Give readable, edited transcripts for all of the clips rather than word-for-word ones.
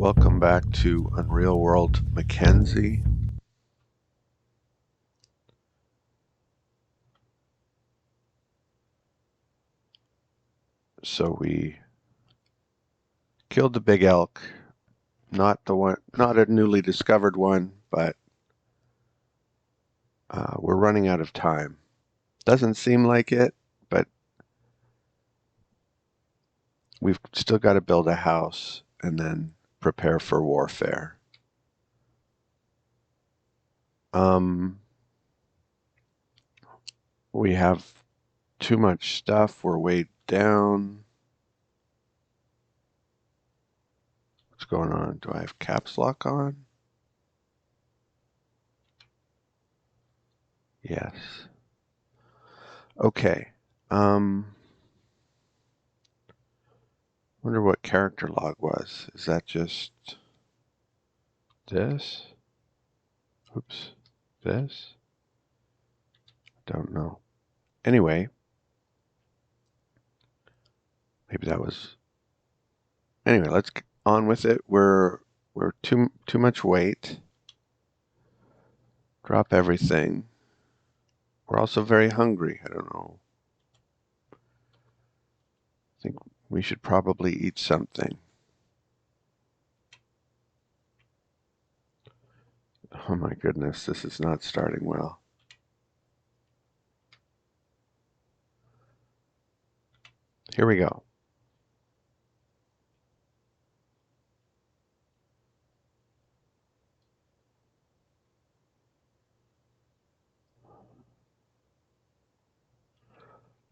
Welcome back to Unreal World Mackenzie. So we killed the big elk, not a newly discovered one, but we're running out of time. Doesn't seem like it, but we've still got to build a house and then prepare for warfare. We have too much stuff. We're weighed down. What's going on? Do I have caps lock on? Yes. Okay. Wonder what character log was. Is that just this? Oops. This? Don't know. Anyway, maybe that was. Anyway, let's get on with it. We're too much weight. Drop everything. We're also very hungry. I don't know. I think we should probably eat something. Oh my goodness, this is not starting well. Here we go.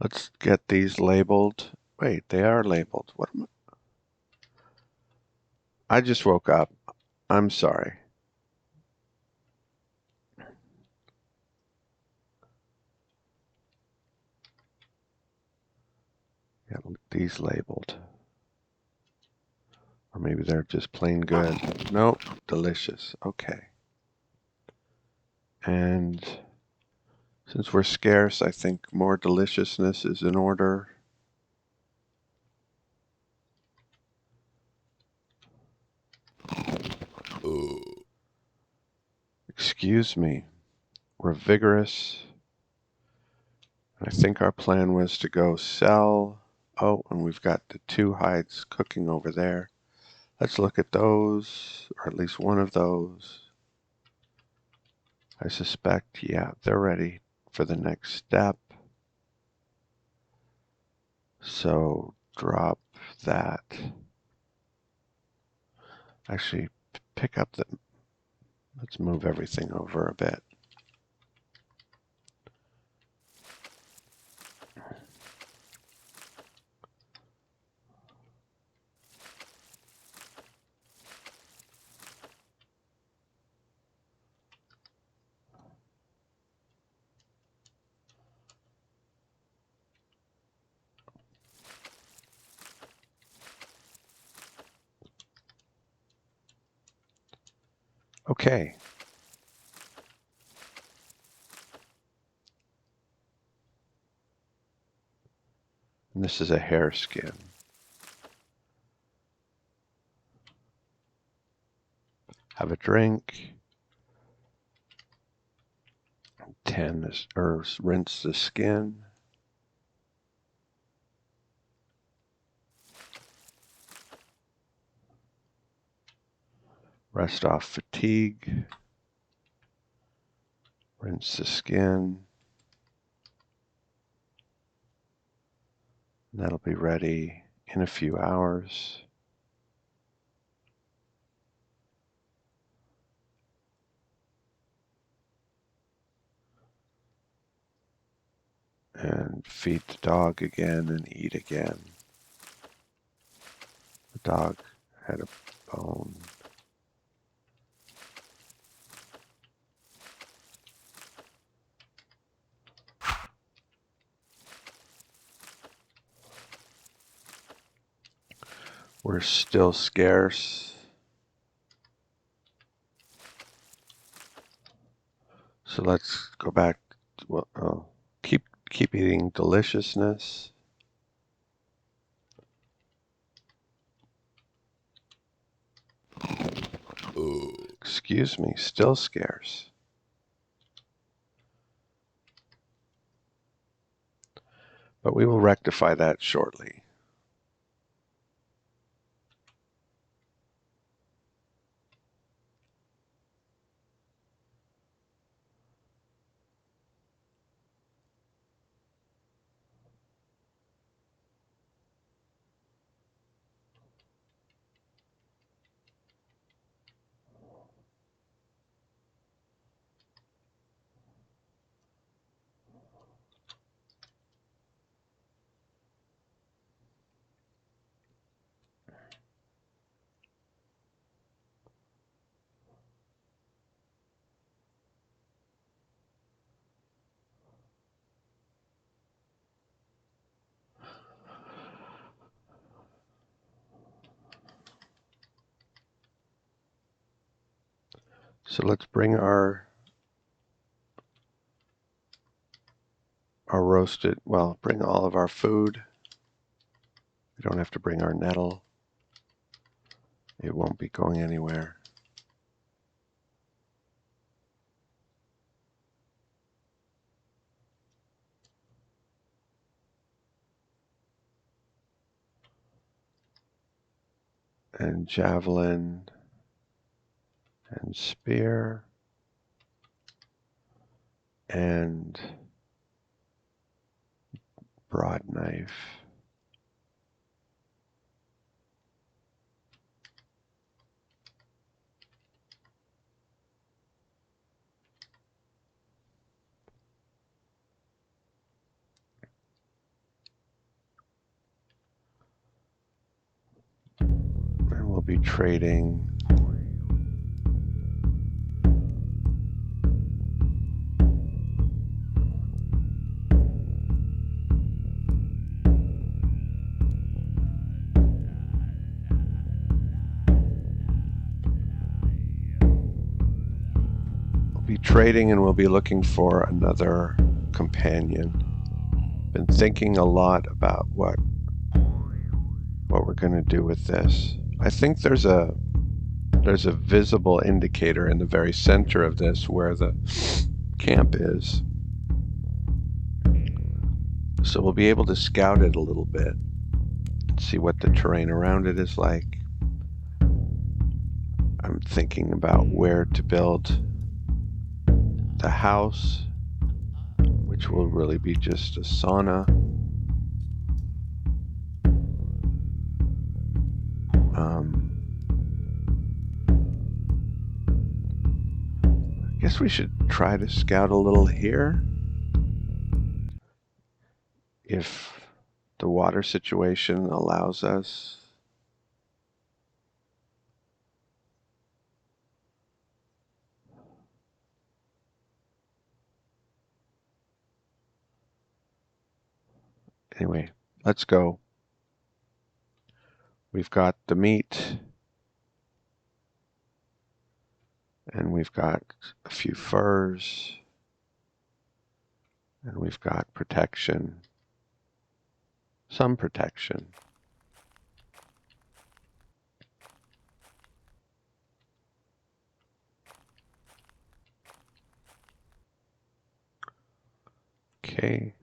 Let's get these labeled. Wait, they are labeled. What am I just woke up. I'm sorry. Got these labeled. Or maybe they're just plain good. Nope, delicious. Okay. And since we're scarce, I think more deliciousness is in order. Excuse me. We're vigorous. And I think our plan was to go sell. Oh, and we've got the 2 hides cooking over there. Let's look at those, or at least one of those. I suspect, yeah, they're ready for the next step. So drop that. Actually, pick up the, let's move everything over a bit. Okay. And this is a hare skin. Have a drink. 10 is, or rinse the skin. Rest off fatigue. Rinse the skin. And that'll be ready in a few hours. And feed the dog again and eat again. The dog had a bone. We're still scarce. So let's go back to, well, keep eating deliciousness. Excuse me, still scarce. But we will rectify that shortly. So let's bring our roasted, well, bring all of our food. We don't have to bring our nettle. It won't be going anywhere. And javelin and spear and broad knife. And we'll be trading and we'll be looking for another companion. Been thinking a lot about what we're going to do with this. I think there's a visible indicator in the very center of this where the camp is. So we'll be able to scout it a little bit, see what the terrain around it is like. I'm thinking about where to build the house, which will really be just a sauna. I guess we should try to scout a little here. If the water situation allows us. Anyway, let's go. We've got the meat, and we've got a few furs, and we've got protection, some protection. Okay.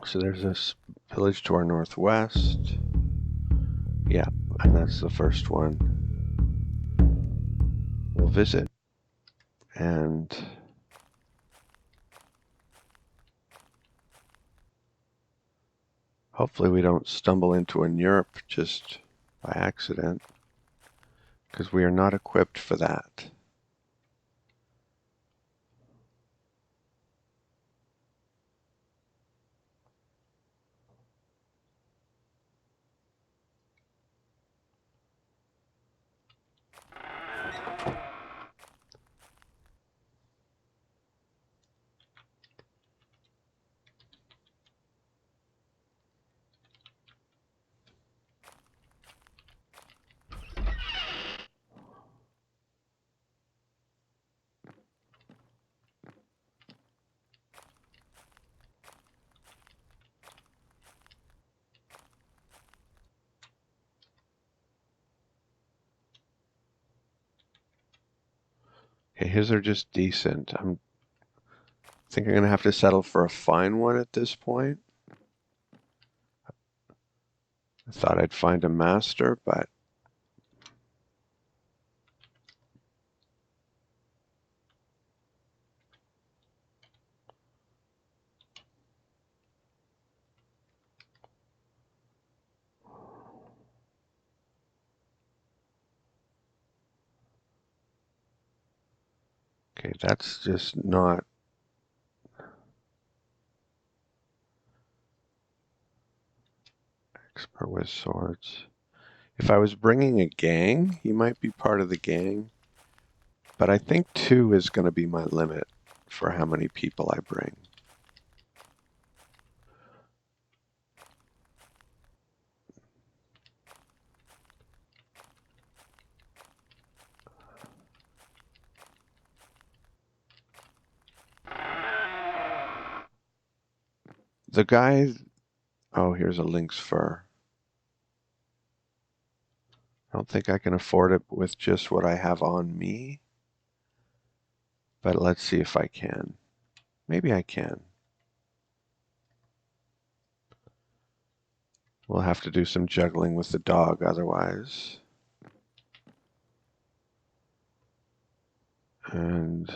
So there's this village to our northwest. Yeah, and that's the first one we'll visit. And hopefully we don't stumble into a Europe just by accident, because we are not equipped for that. Okay, his are just decent. I think I'm gonna have to settle for a fine one at this point. I thought I'd find a master, but okay, that's just not expert with swords. If I was bringing a gang, he might be part of the gang, but I think 2 is going to be my limit for how many people I bring. The guy, oh, here's a lynx fur. I don't think I can afford it with just what I have on me, but let's see if I can. Maybe I can. We'll have to do some juggling with the dog otherwise. And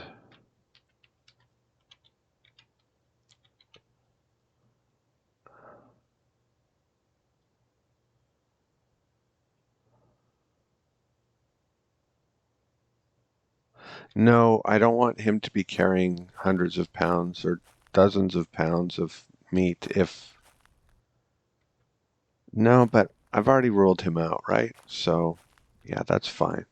no, I don't want him to be carrying hundreds of pounds or dozens of pounds of meat if... No, but I've already ruled him out, right? So, yeah, that's fine.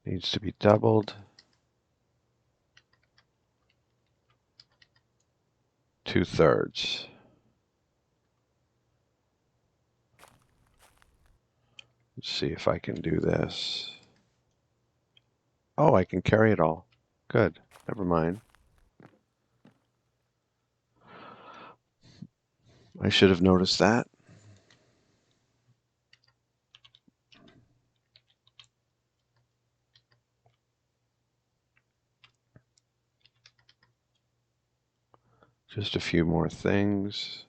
Needs to be doubled. 2/3. Let's see if I can do this. Oh, I can carry it all. Good. Never mind. I should have noticed that. Just a few more things.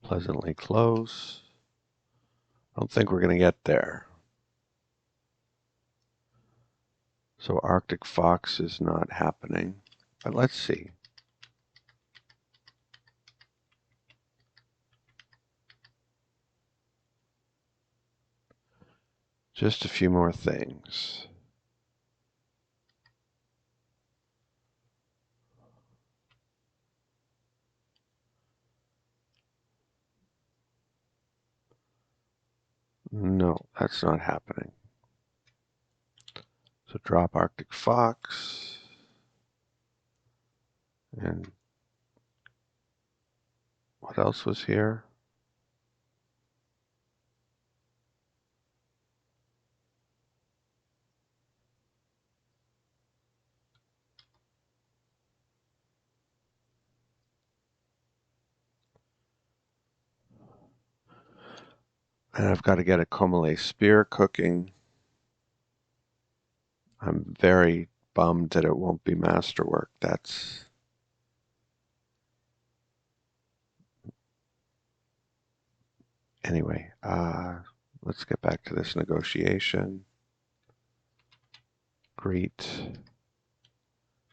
Pleasantly close. I don't think we're going to get there. So Arctic fox is not happening. But let's see. Just a few more things. No, that's not happening. So drop Arctic fox. And what else was here? And I've got to get a Komale spear cooking. I'm very bummed that it won't be masterwork. That's... Anyway, let's get back to this negotiation. Greet.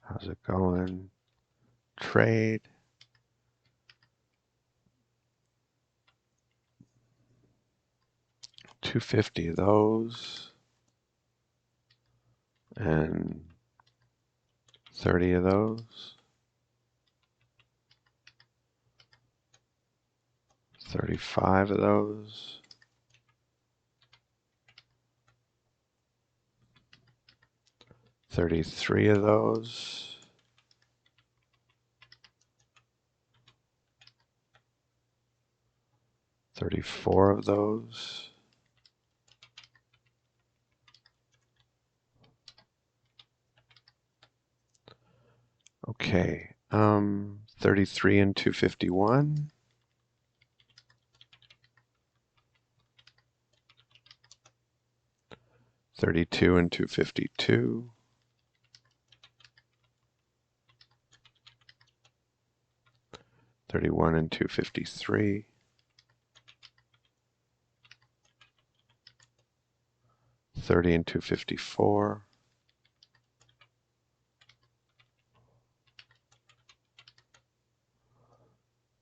How's it going? Trade. 250 of those. And 30 of those. 35 of those. 33 of those. $34 of those. Okay, 33 and 251. 32 and 252. 31 and 253. 30 and 254.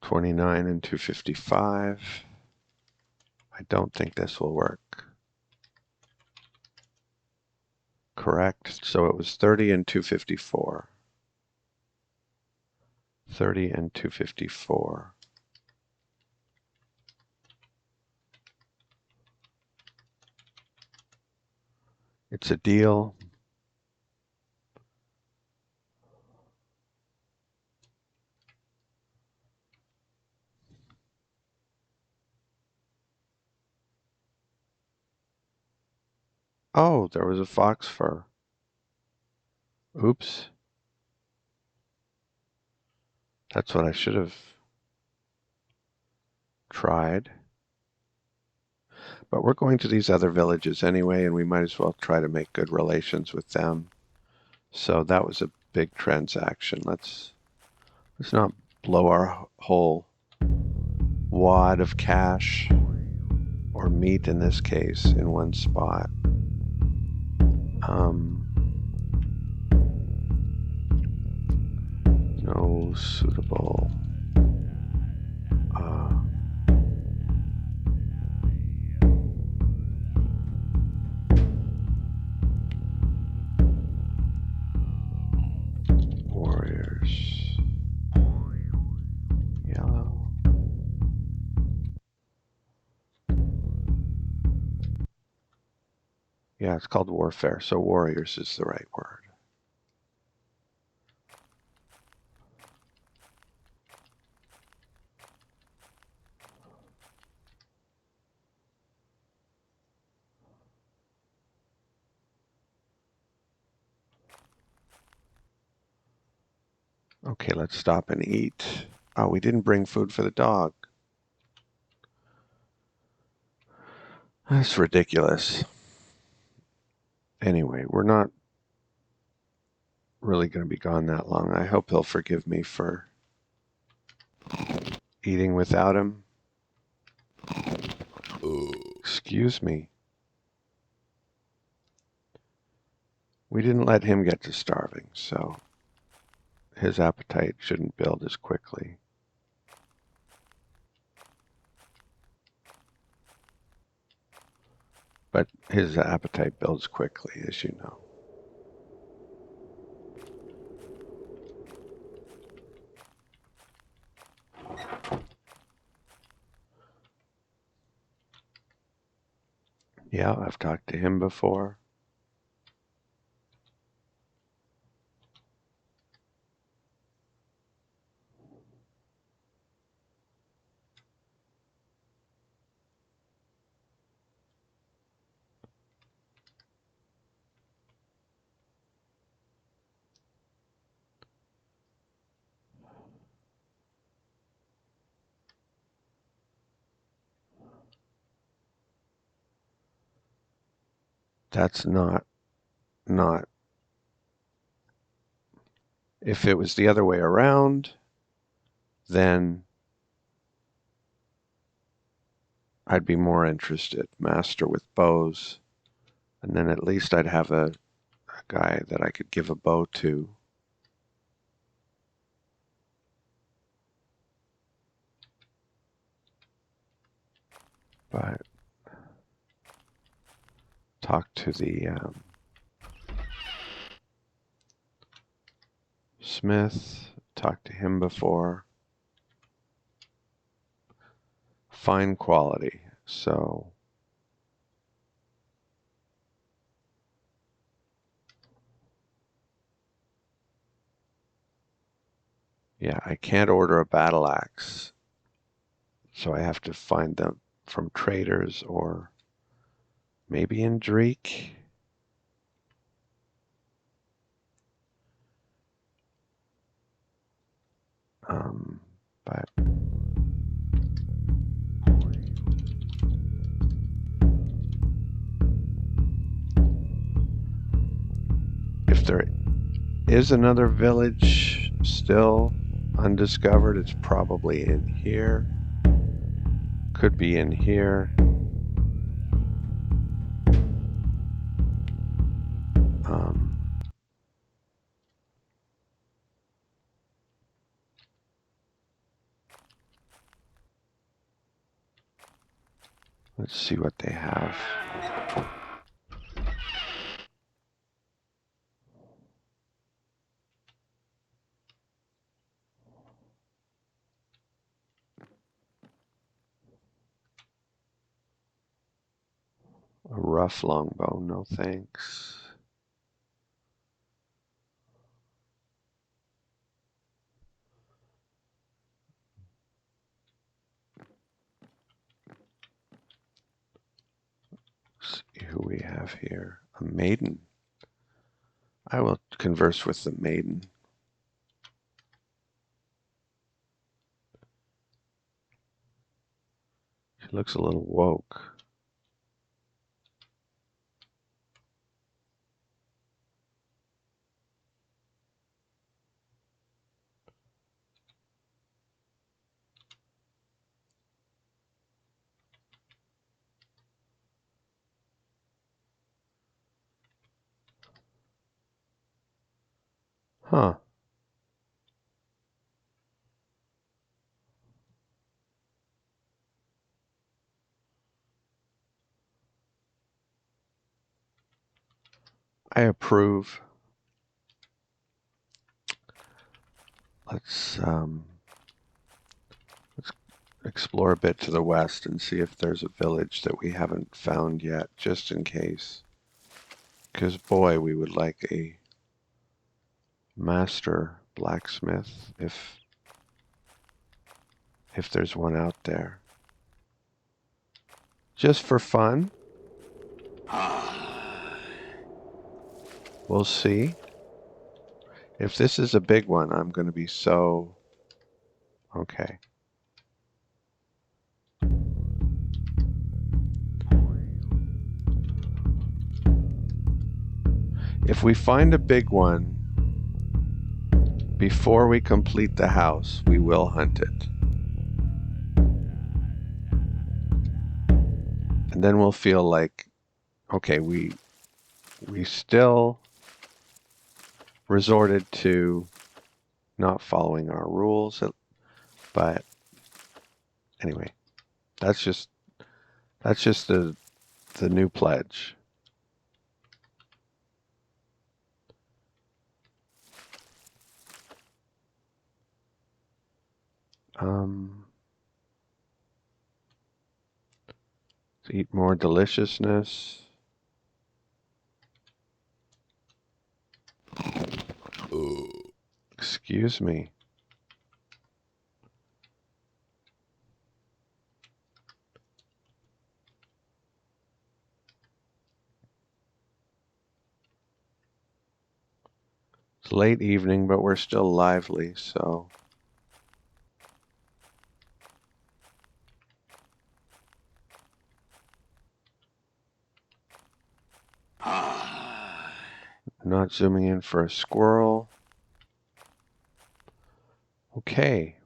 29 and 255. I don't think this will work. Correct. So it was 30 and 254. 30 and 254. It's a deal. Oh, there was a fox fur. Oops. That's what I should have tried. But we're going to these other villages anyway, and we might as well try to make good relations with them. So that was a big transaction. Let's not blow our whole wad of cash, or meat in this case, in one spot. No suitable warriors. Yellow. Yeah, it's called warfare, so warriors is the right word. Okay, let's stop and eat. Oh, we didn't bring food for the dog. That's ridiculous. Anyway, we're not really going to be gone that long. I hope he'll forgive me for eating without him. Excuse me. We didn't let him get to starving, so his appetite shouldn't build as quickly. But his appetite builds quickly, as you know. Yeah, I've talked to him before. That's not. If it was the other way around, then I'd be more interested. Master with bows. And then at least I'd have a guy that I could give a bow to. But talk to the Smith. Talked to him before. Fine quality. So Yeah, I can't order a battle axe, so I have to find them from traders or maybe in Dreek. But if there is another village still undiscovered, it's probably in here. Could be in here. Let's see what they have. A rough longbow, no thanks. Let's see who we have here. A maiden. I will converse with the maiden. She looks a little woke. Huh. I approve. Let's explore a bit to the west and see if there's a village that we haven't found yet, just in case. Because, boy, we would like a master blacksmith if there's one out there. Just for fun. We'll see. If this is a big one, I'm going to be so... Okay. If we find a big one before we complete the house, we will hunt it. And then we'll feel like, okay, we still resorted to not following our rules, but anyway, that's just the new pledge. To eat more deliciousness. Excuse me. It's late evening, but we're still lively, so... Not zooming in for a squirrel. Okay.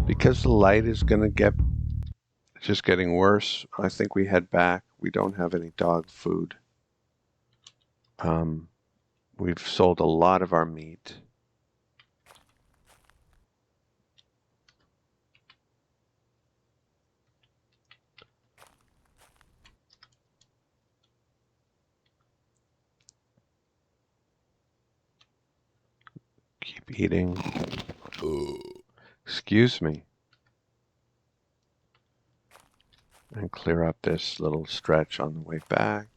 Because the light is going to get just getting worse, I think we head back. We don't have any dog food. We've sold a lot of our meat. Keep eating. Excuse me. And clear up this little stretch on the way back.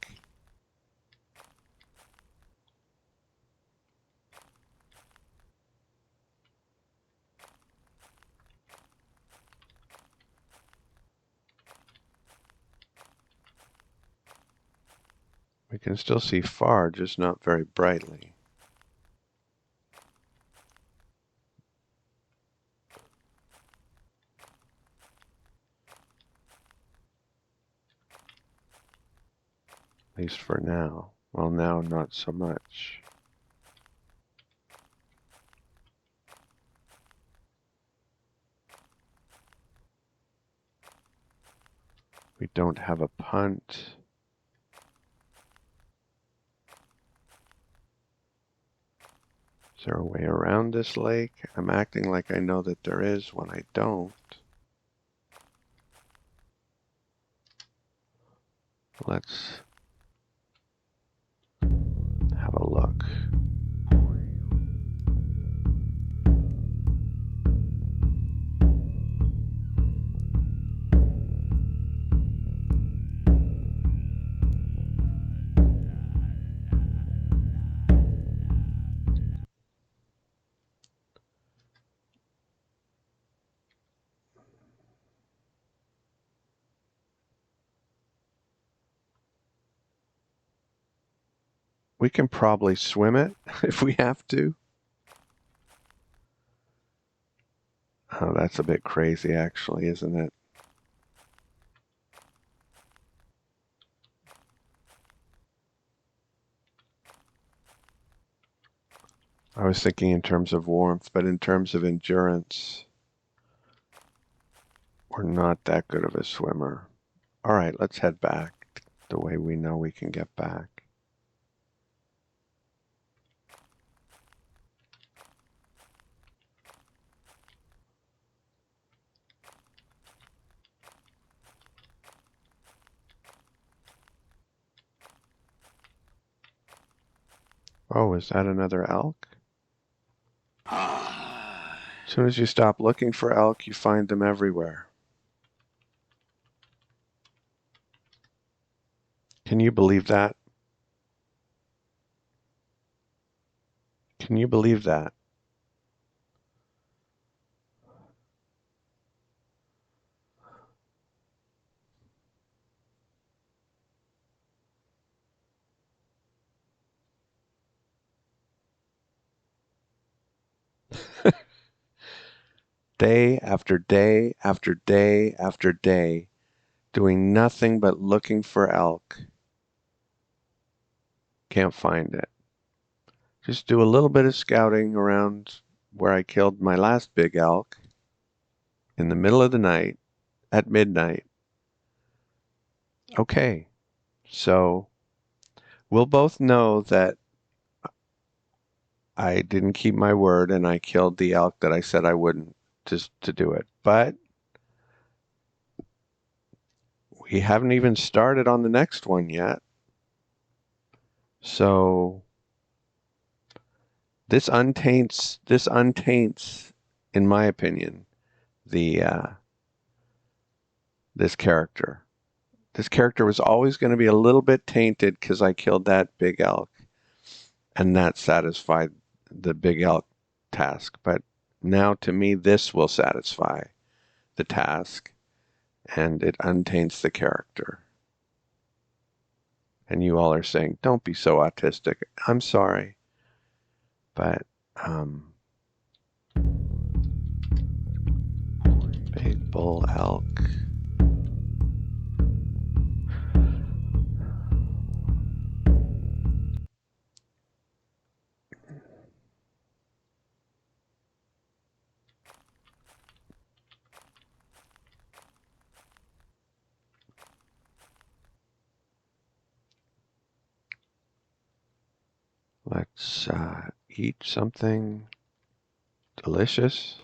We can still see far, just not very brightly. At least for now. Well, now not so much. We don't have a punt. Is there a way around this lake? I'm acting like I know that there is when I don't. Let's have a look. We can probably swim it if we have to. Oh, that's a bit crazy, actually, isn't it? I was thinking in terms of warmth, but in terms of endurance, we're not that good of a swimmer. All right, let's head back the way we know we can get back. Oh, is that another elk? As soon as you stop looking for elk, you find them everywhere. Can you believe that? Can you believe that? Day after day after day after day, doing nothing but looking for elk. Can't find it. Just do a little bit of scouting around where I killed my last big elk in the middle of the night at midnight. Okay, so we'll both know that I didn't keep my word and I killed the elk that I said I wouldn't, just to do it. But we haven't even started on the next one yet. So this untaints, in my opinion, the this character. This character was always going to be a little bit tainted because I killed that big elk, and that satisfied the big elk task. But now, to me, this will satisfy the task, and it untaints the character. And you all are saying, "Don't be so autistic." I'm sorry, but big bull elk. Let's eat something delicious.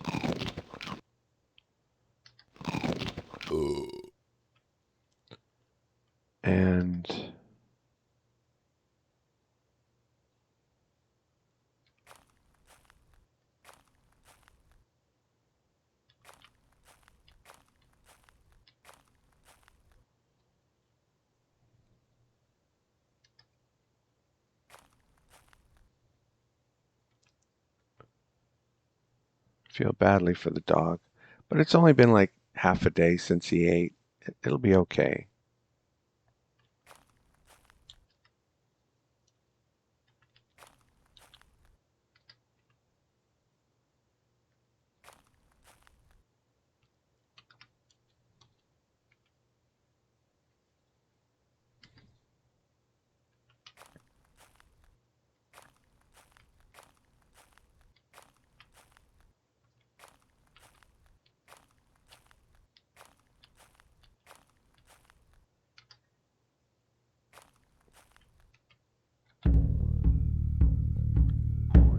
And feel badly for the dog. But it's only been like half a day since he ate. It'll be okay.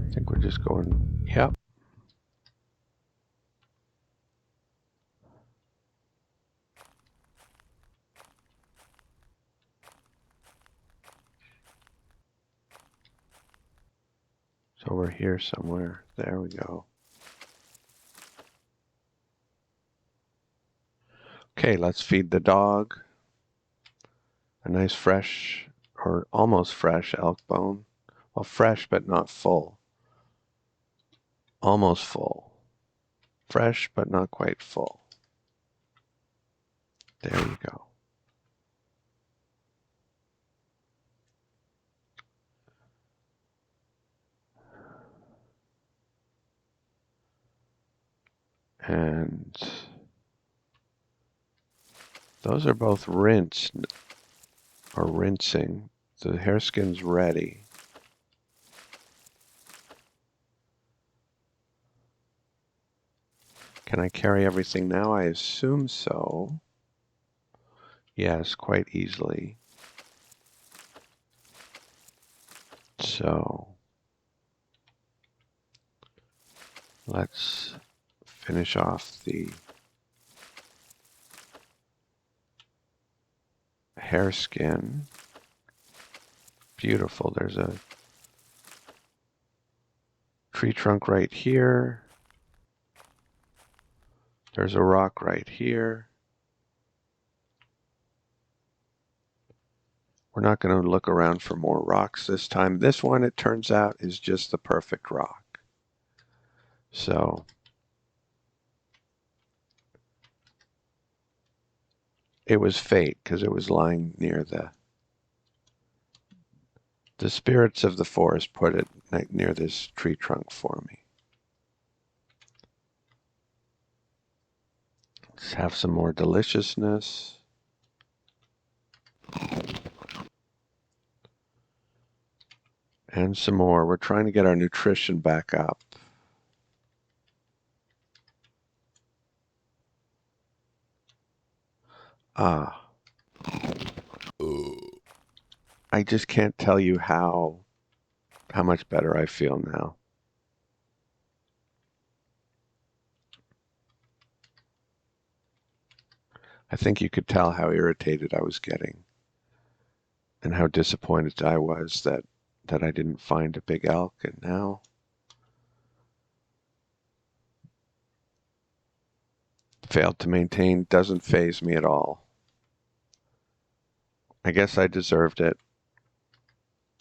I think we're just going, yep. So we're here somewhere. There we go. Okay, let's feed the dog a nice fresh or almost fresh elk bone. Well, fresh but not full. Almost full. Fresh but not quite full. There you go. And those are both rinsed or rinsing. The hair skin's ready. Can I carry everything now? I assume so. Yes, quite easily. So let's finish off the hair skin. Beautiful. There's a tree trunk right here. There's a rock right here. We're not going to look around for more rocks this time. This one, it turns out, is just the perfect rock. So it was fate because it was lying near the spirits of the forest put it near this tree trunk for me. Let's have some more deliciousness. And some more. We're trying to get our nutrition back up. Ah. I just can't tell you how much better I feel now. I think you could tell how irritated I was getting and how disappointed I was that I didn't find a big elk, and now failed to maintain doesn't faze me at all. I guess I deserved it.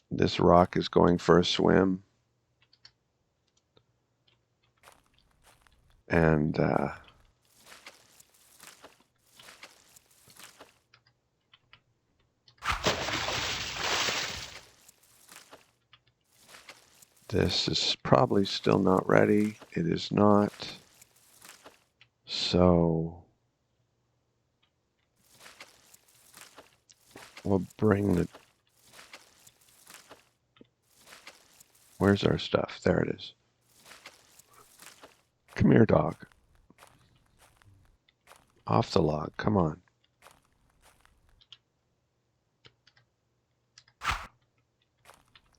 This rock is going for a swim. And this is probably still not ready. It is not. So we'll bring the... Where's our stuff? There it is. Come here, dog. Off the log. Come on.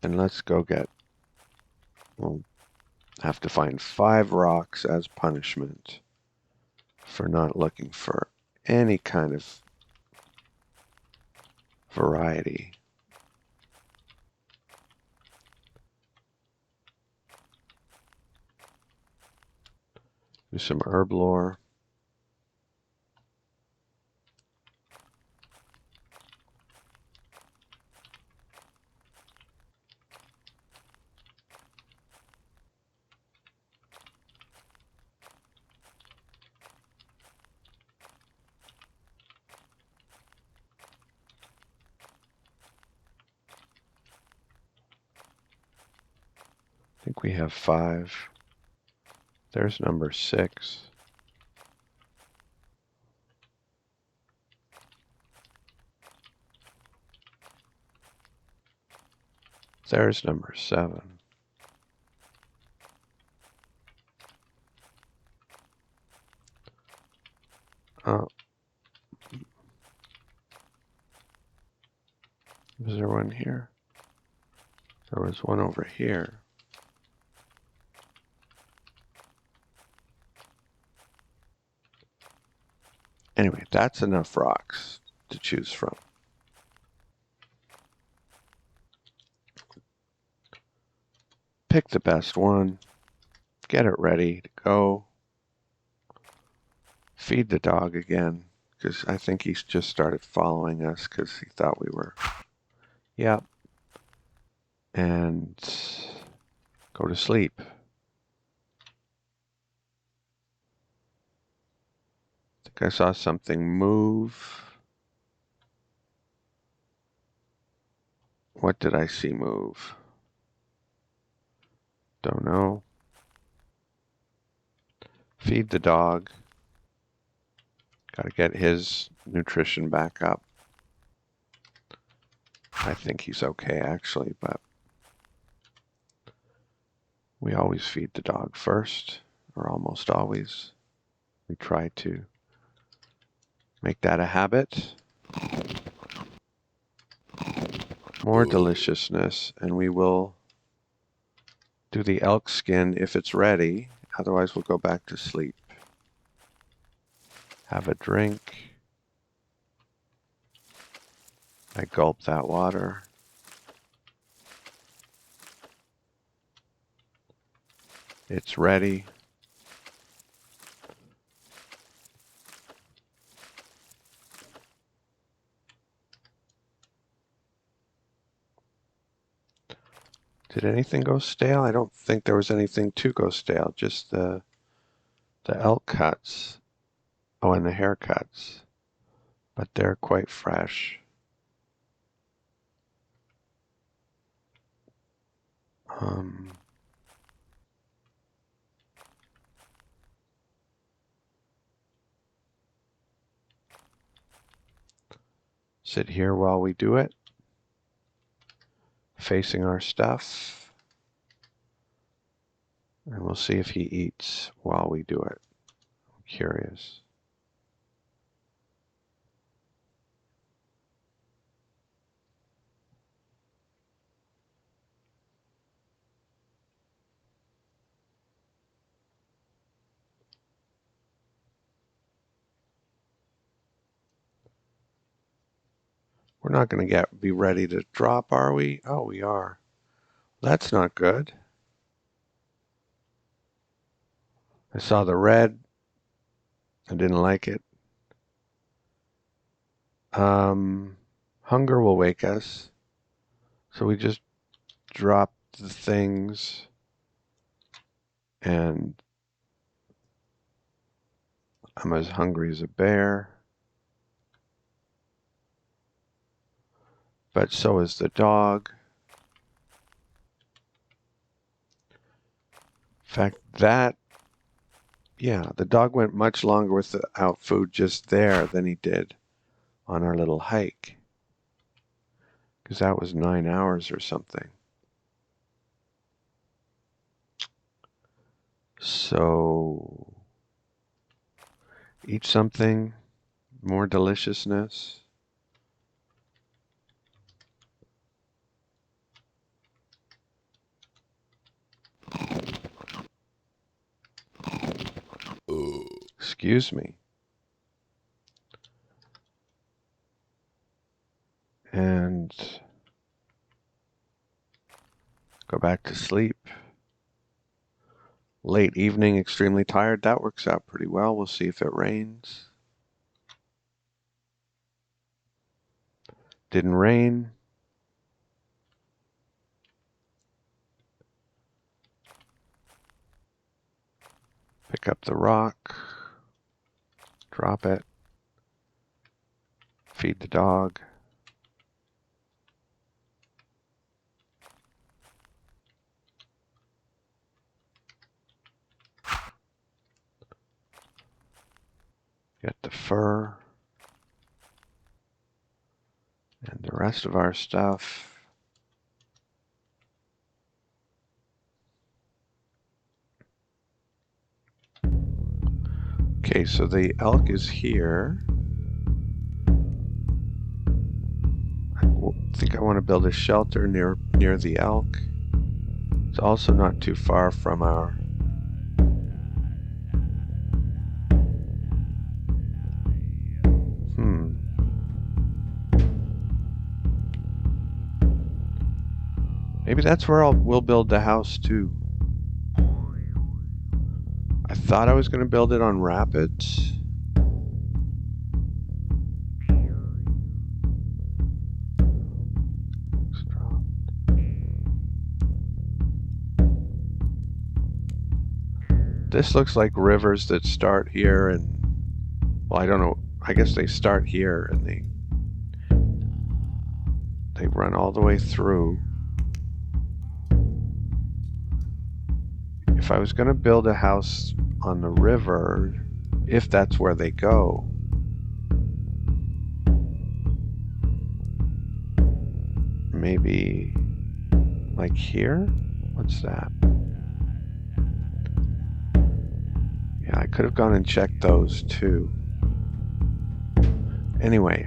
And let's go get We'll have to find 5 rocks as punishment for not looking for any kind of variety. Do some herb lore. I think we have 5. There's number 6. There's number 7. Oh. Was there one here? There was one over here. Anyway, that's enough rocks to choose from. Pick the best one. Get it ready to go. Feed the dog again, because I think he's just started following us because he thought we were. Yep. And go to sleep. I think I saw something move. What did I see move? Don't know. Feed the dog. Gotta get his nutrition back up. I think he's okay actually, but we always feed the dog first, or almost always. We try to make that a habit. More deliciousness, and we will do the elk skin if it's ready. Otherwise, we'll go back to sleep. Have a drink. I gulp that water. It's ready. Did anything go stale? I don't think there was anything to go stale, just the elk cuts. Oh, and the haircuts. But they're quite fresh. Sit here while we do it, facing our stuff, and we'll see if he eats while we do it. I'm curious. We're not going to be ready to drop, are we? Oh, we are. That's not good. I saw the red. I didn't like it. Hunger will wake us. So we just drop the things, and I'm as hungry as a bear. But so is the dog. In fact, the dog went much longer without food just there than he did on our little hike. Because that was 9 hours or something. So, eat something, more deliciousness. Excuse me. And go back to sleep. Late evening, extremely tired. That works out pretty well. We'll see if it rains. Didn't rain. Pick up the rock. Drop it. Feed the dog. Get the fur. And the rest of our stuff. Okay, so the elk is here. I think I want to build a shelter near the elk. It's also not too far from our Maybe that's where we'll build the house too. I thought I was going to build it on rapids. This looks like rivers that start here and, well, I don't know. I guess they start here and they run all the way through. If I was going to build a house on the river, if that's where they go, maybe like here? What's that? Yeah, I could have gone and checked those too. Anyway,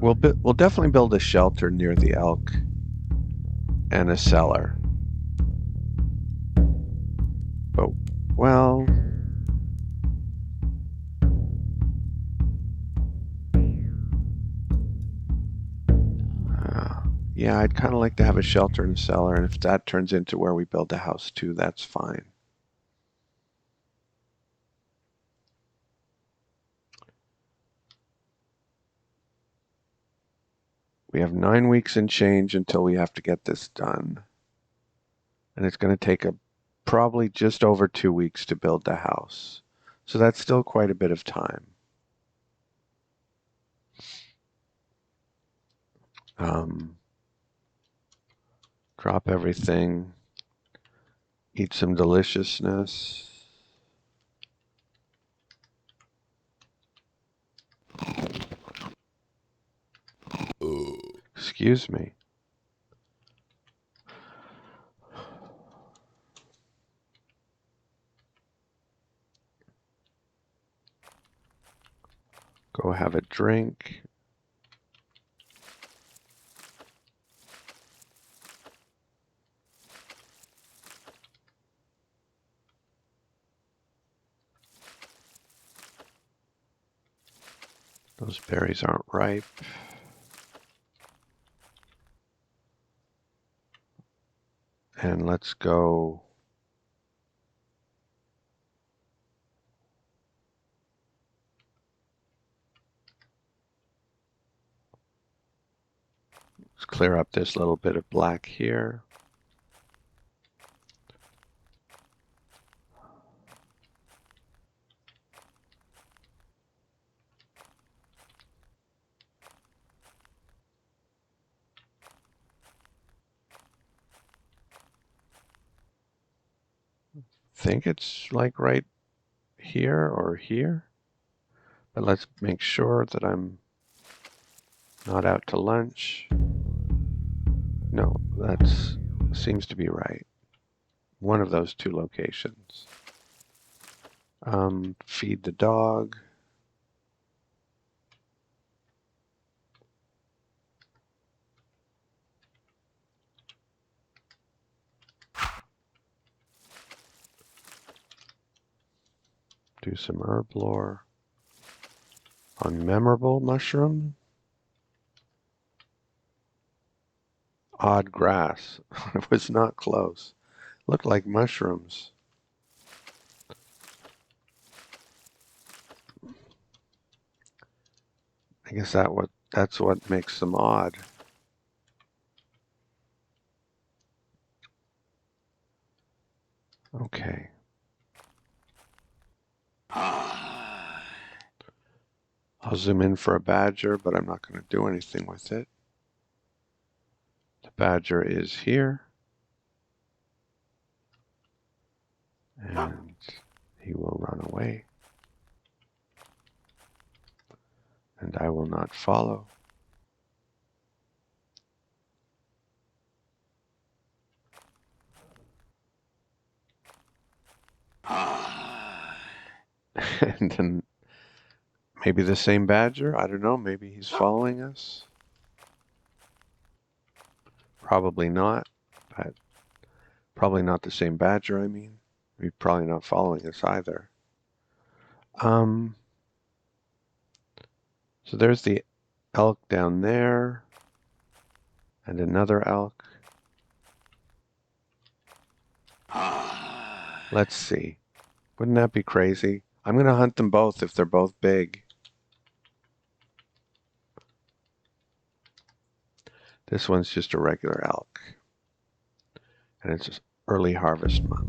we'll definitely build a shelter near the elk and a cellar. But, well, yeah, I'd kind of like to have a shelter and a cellar, and if that turns into where we build a house too, that's fine. We have 9 weeks and change until we have to get this done. And it's going to take probably just over 2 weeks to build the house. So that's still quite a bit of time. Drop everything. Eat some deliciousness. Excuse me. Go have a drink. Those berries aren't ripe. And let's go. Let's clear up this little bit of black here. Think it's like right here or here. But let's make sure that I'm not out to lunch. No, that seems to be right. One of those two locations. Feed the dog. Do some herb lore. Unmemorable mushroom. Odd grass. It was not close. Looked like mushrooms. I guess that's what makes them odd. Okay. I'll zoom in for a badger, but I'm not going to do anything with it. The badger is here. And he will run away. And I will not follow. And then maybe the same badger? I don't know. Maybe he's following us. Probably not. But probably not the same badger, I mean. He's probably not following us either. So there's the elk down there. And another elk. Let's see. Wouldn't that be crazy? I'm going to hunt them both if they're both big. This one's just a regular elk. And it's early harvest month.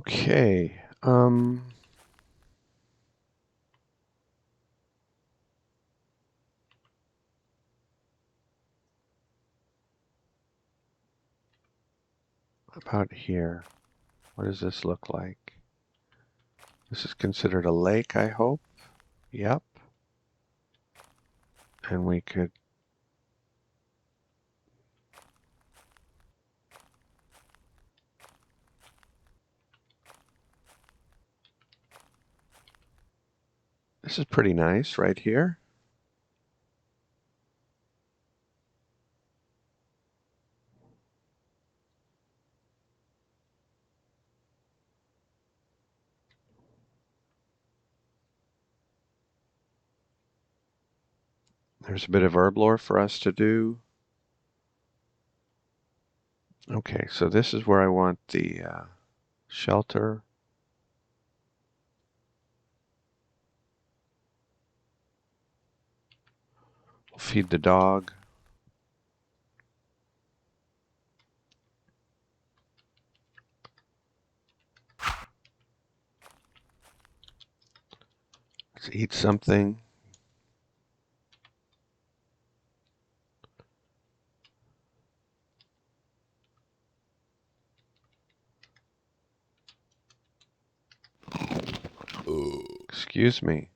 Okay. About here. What does this look like? This is considered a lake, I hope. Yep. And we could... This is pretty nice right here. There's a bit of herb lore for us to do. Okay, so this is where I want the shelter. We'll feed the dog. Let's eat something. Excuse me.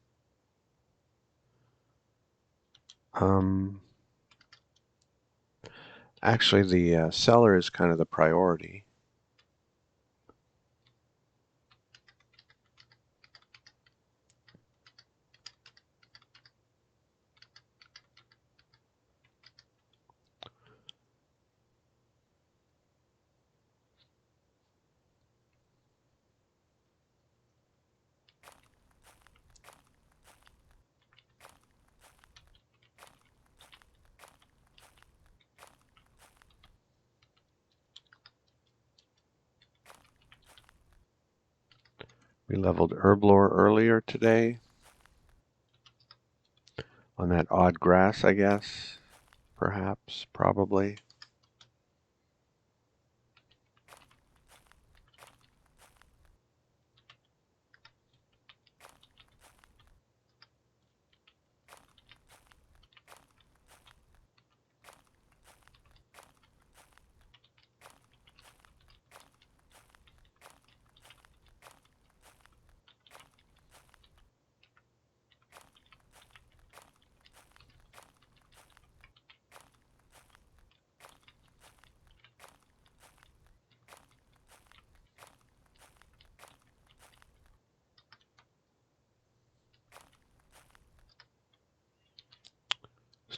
Actually, the cellar is kind of the priority. We leveled herb lore earlier today. On that odd grass, I guess. Perhaps, probably.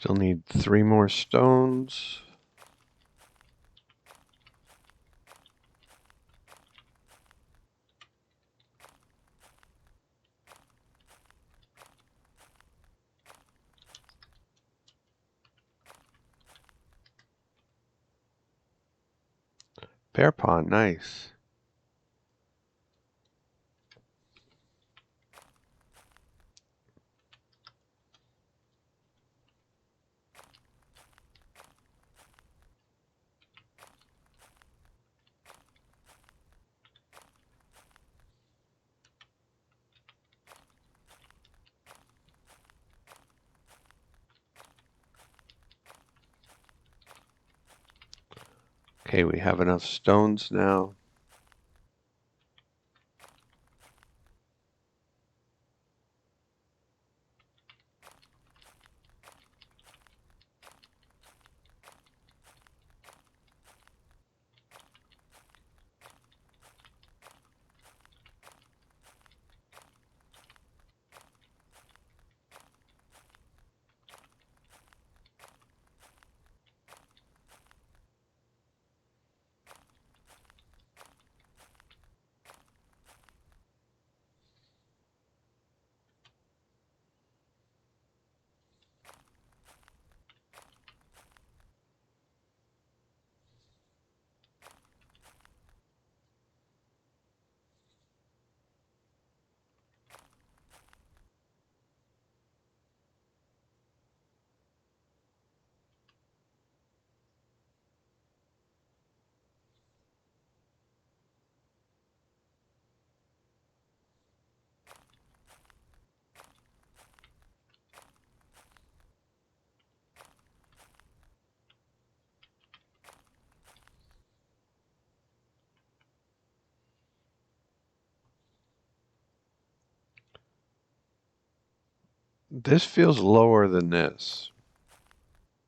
Still need 3 more stones. Bear pond, nice. Okay, we have enough stones now. This feels lower than this.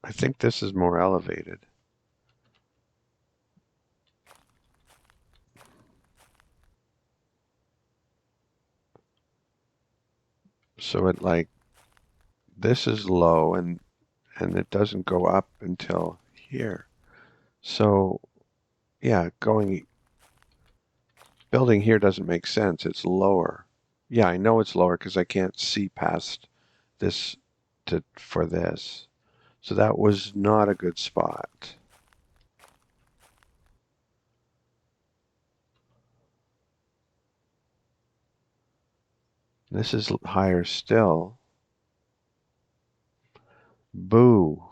I think this is more elevated. So it like, this is low and it doesn't go up until here. So yeah, building here doesn't make sense. It's lower. Yeah, I know it's lower because I can't see past this for this. So that was not a good spot. This is higher still. Boo.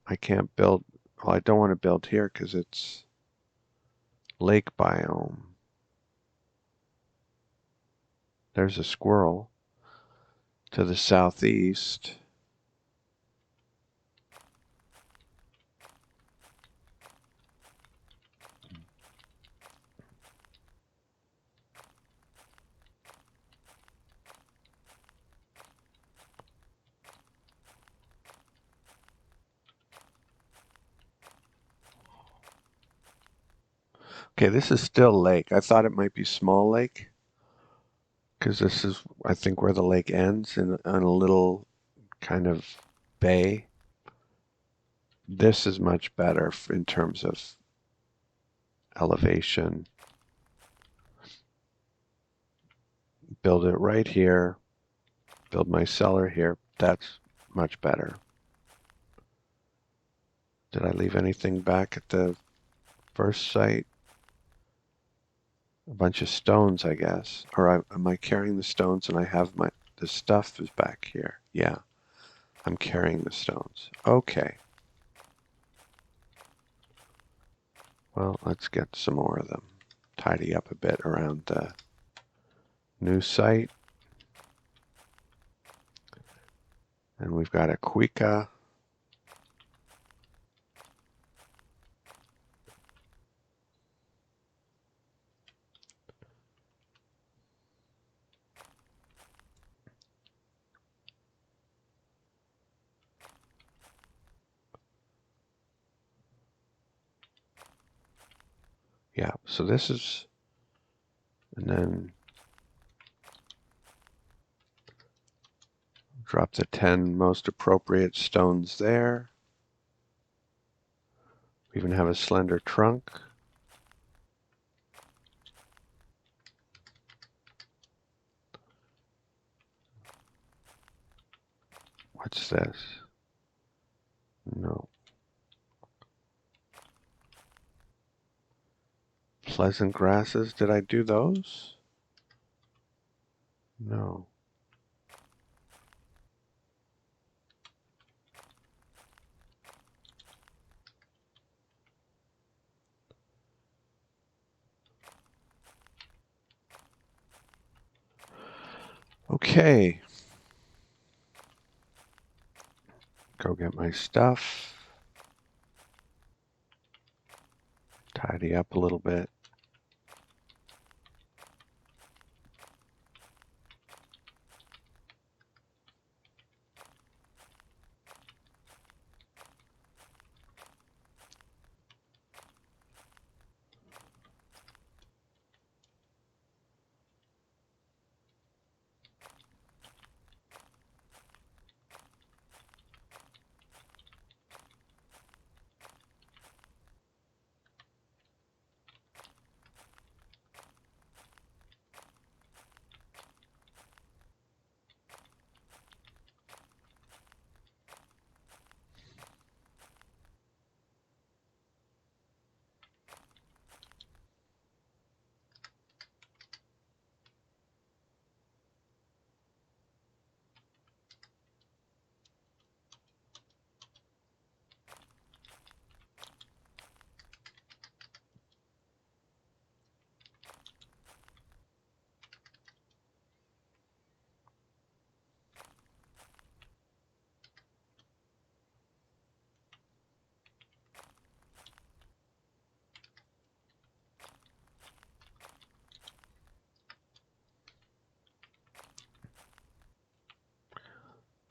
I can't build. Well, I don't want to build here because it's lake biome. There's a squirrel to the southeast. Okay, this is still lake. I thought it might be small lake because this is, I think, where the lake ends in a little kind of bay. This is much better in terms of elevation. Build it right here. Build my cellar here. That's much better. Did I leave anything back at the first site? A bunch of stones, I guess. Or am I carrying the stones and I have the stuff is back here? Yeah, I'm carrying the stones. Okay. Well, let's get some more of them. Tidy up a bit around the new site. And we've got a Quika. Yeah, so this is, and then Drop the 10 most appropriate stones there. We even have a slender trunk. What's this? No. Pleasant grasses, did I do those? No. Okay. Go get my stuff. Tidy up a little bit.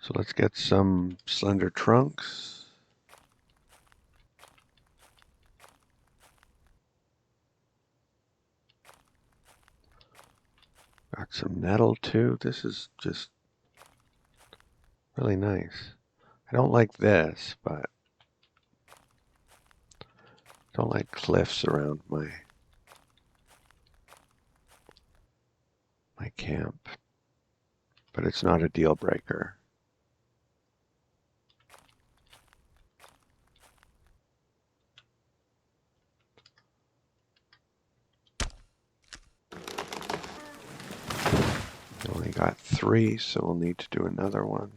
So let's get some slender trunks. Got some nettle too. This is just really nice. I don't like this, but I don't like cliffs around my camp. But it's not a deal breaker. Only got 3, so we'll need to do another one.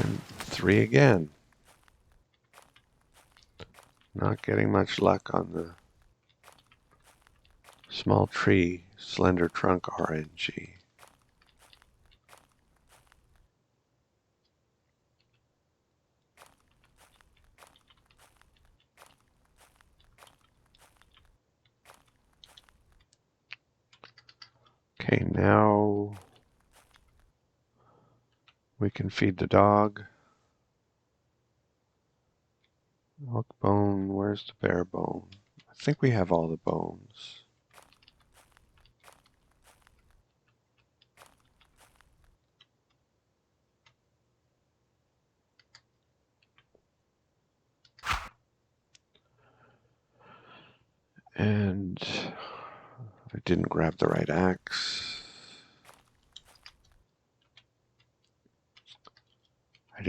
And 3 again. Not getting much luck on the small tree, slender trunk RNG. Okay, now we can feed the dog. Elk bone, where's the bear bone? I think we have all the bones. And I didn't grab the right axe.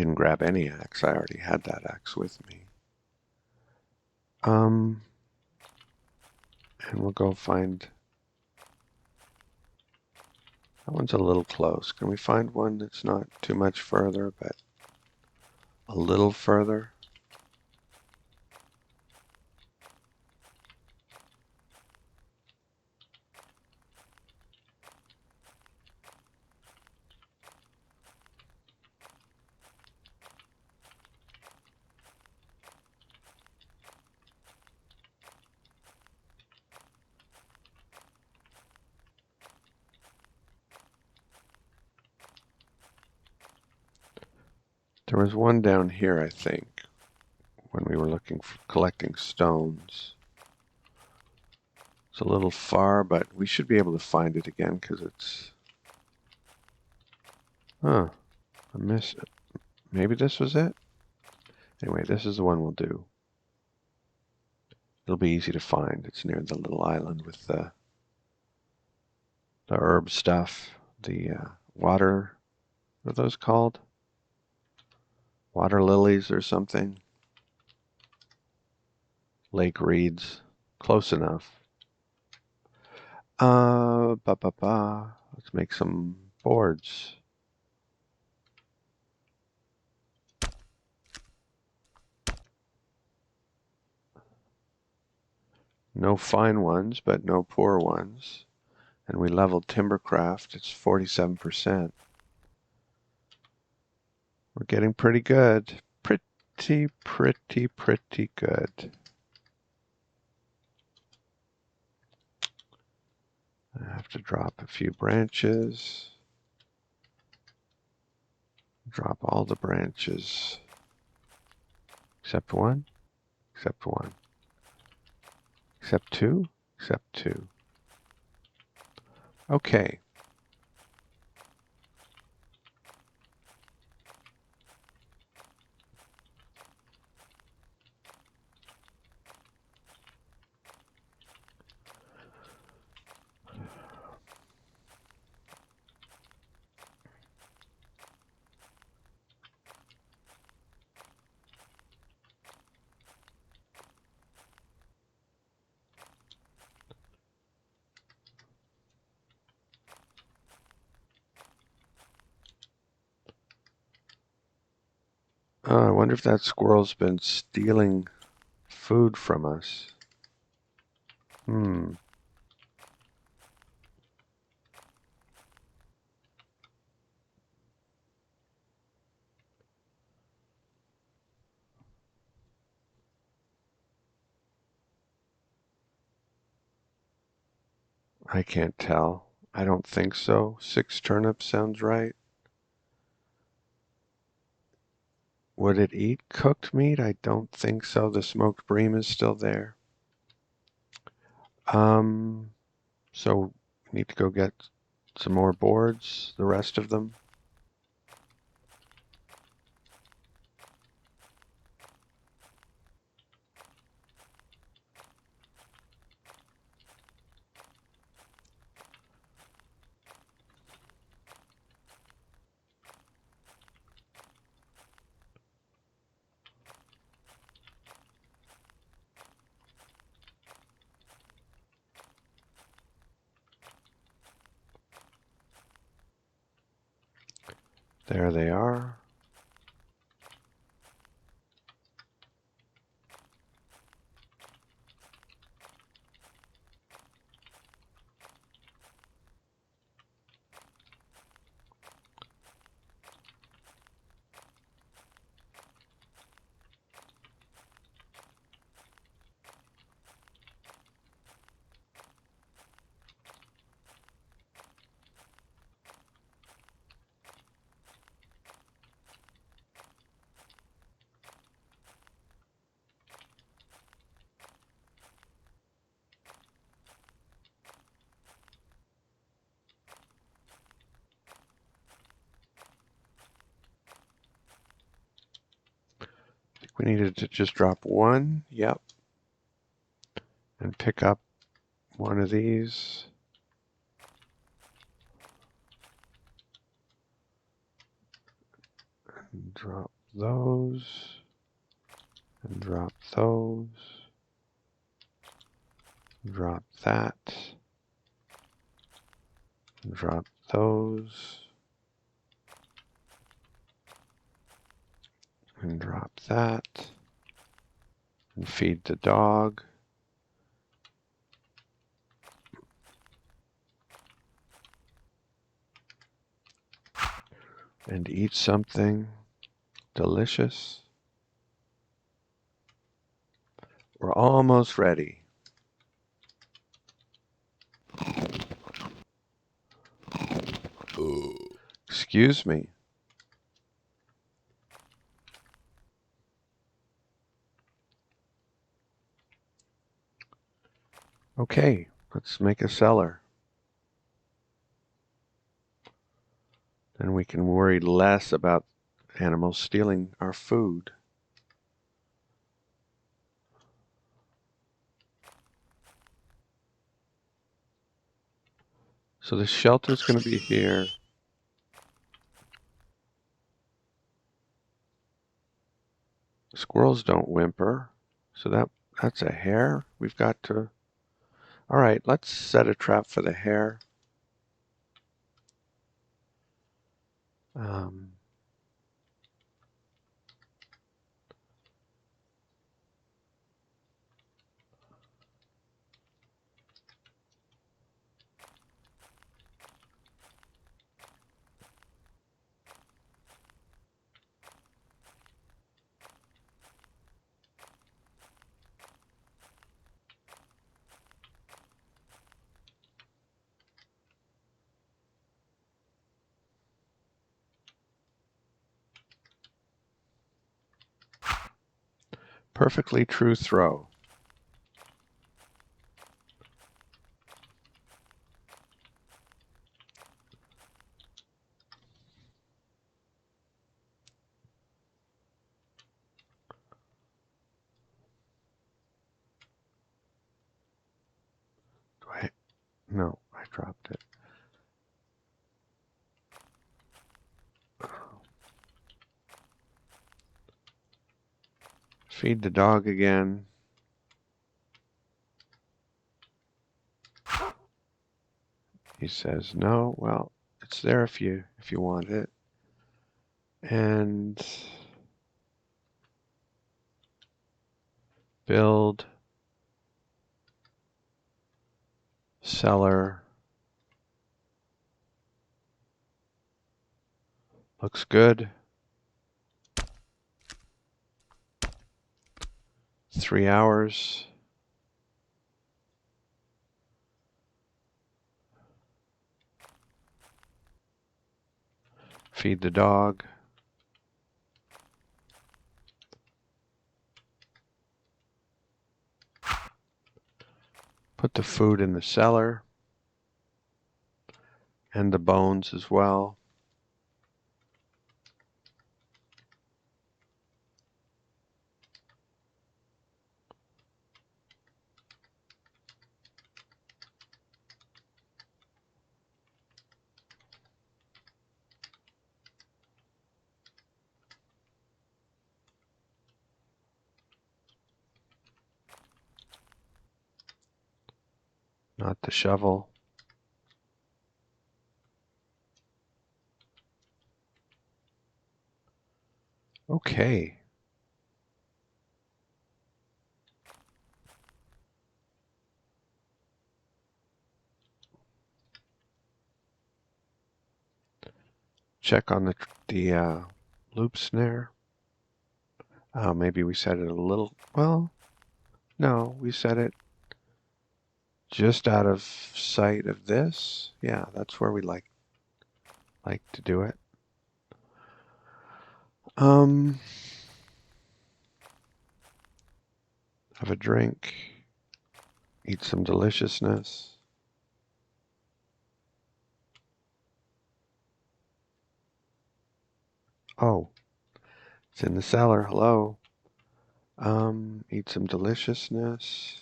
didn't grab any axe. I already had that axe with me. And we'll go find... That one's a little close. Can we find one that's not too much further, but a little further? There was one down here, I think, when we were looking for collecting stones. It's a little far, but we should be able to find it again because it's... Huh, I missed it. Maybe this was it? Anyway, this is the one we'll do. It'll be easy to find. It's near the little island with the herb stuff, the water, what are those called? Water lilies or something. Lake reeds. Close enough. Let's make some boards. No fine ones, but no poor ones. And we leveled Timbercraft. It's 47%. We're getting pretty good. Pretty good. I have to drop a few branches. Drop all the branches. Except one. Except one. Except two. Except two. Okay. I wonder if that squirrel's been stealing food from us. I can't tell. I don't think so. 6 turnips sounds right. Would it eat cooked meat? I don't think so. The smoked bream is still there. So we need to go get some more boards, the rest of them. There they are. I think we needed to just drop one. Yep. And pick up one of these. And drop those and drop those. Drop that. Drop those. And drop that. And feed the dog. And eat something delicious. We're almost ready. Excuse me. Okay, let's make a cellar. Then we can worry less about animals stealing our food. So the shelter's going to be here. Squirrels don't whimper. So that's a hare. We've got to... All right, let's set a trap for the hare. Perfectly true throw. No, I dropped it. Feed the dog again. He says no. Well, it's there if you want it. And build cellar. Looks good. 3 hours. Feed the dog. Put the food in the cellar. And the bones as well. Not the shovel. Okay. Check on the loop snare. Maybe we set it a little, well, no, we set it just out of sight of this. Yeah, that's where we like to do it. Have a drink. Eat some deliciousness. Oh, it's in the cellar. Hello. Eat some deliciousness.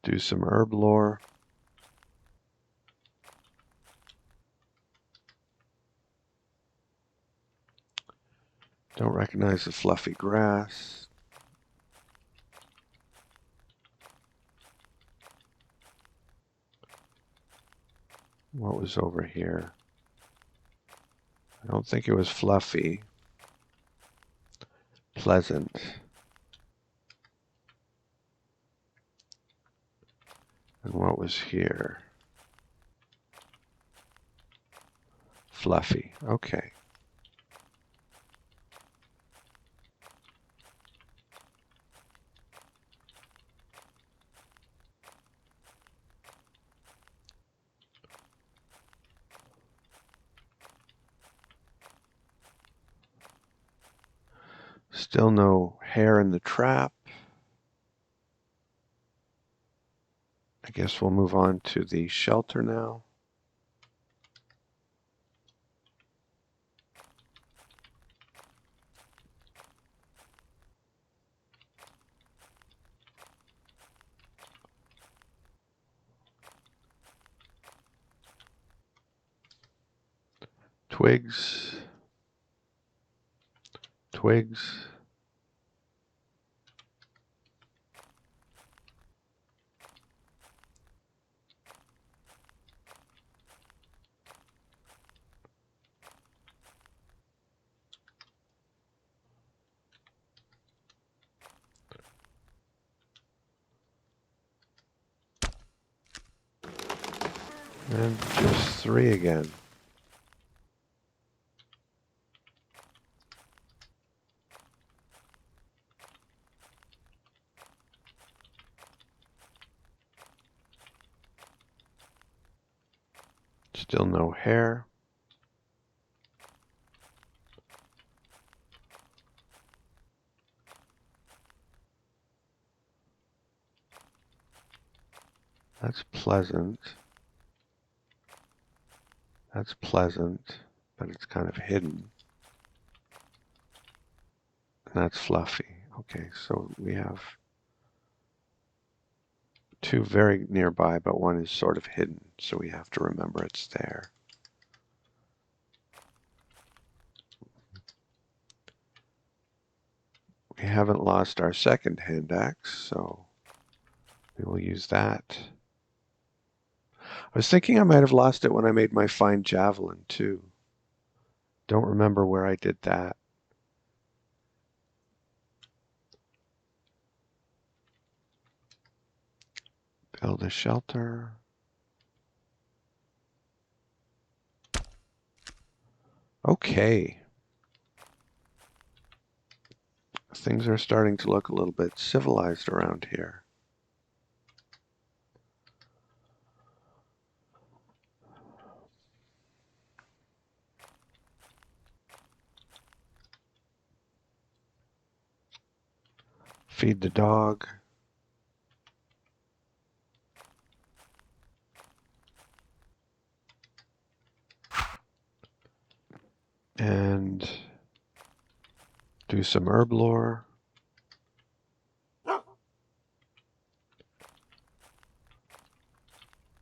Do some herb lore. Don't recognize the fluffy grass. What was over here? I don't think it was fluffy. Pleasant. And what was here? Fluffy. Okay. Still no hair in the trap. I guess we'll move on to the shelter now. Twigs. Twigs. And just 3 again. Still no hair. That's pleasant. That's pleasant, but it's kind of hidden. And that's fluffy. Okay, so we have 2 very nearby, but one is sort of hidden, so we have to remember it's there. We haven't lost our second hand axe, so we will use that. I was thinking I might have lost it when I made my fine javelin, too. Don't remember where I did that. Build a shelter. Okay. Things are starting to look a little bit civilized around here. Feed the dog. And do some herb lore.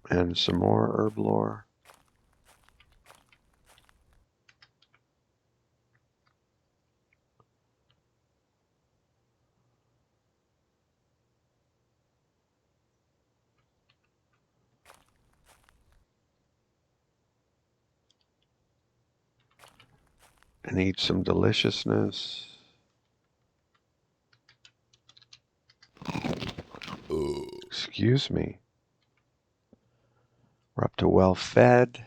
And some more herb lore. And eat some deliciousness. Excuse me. We're up to well fed.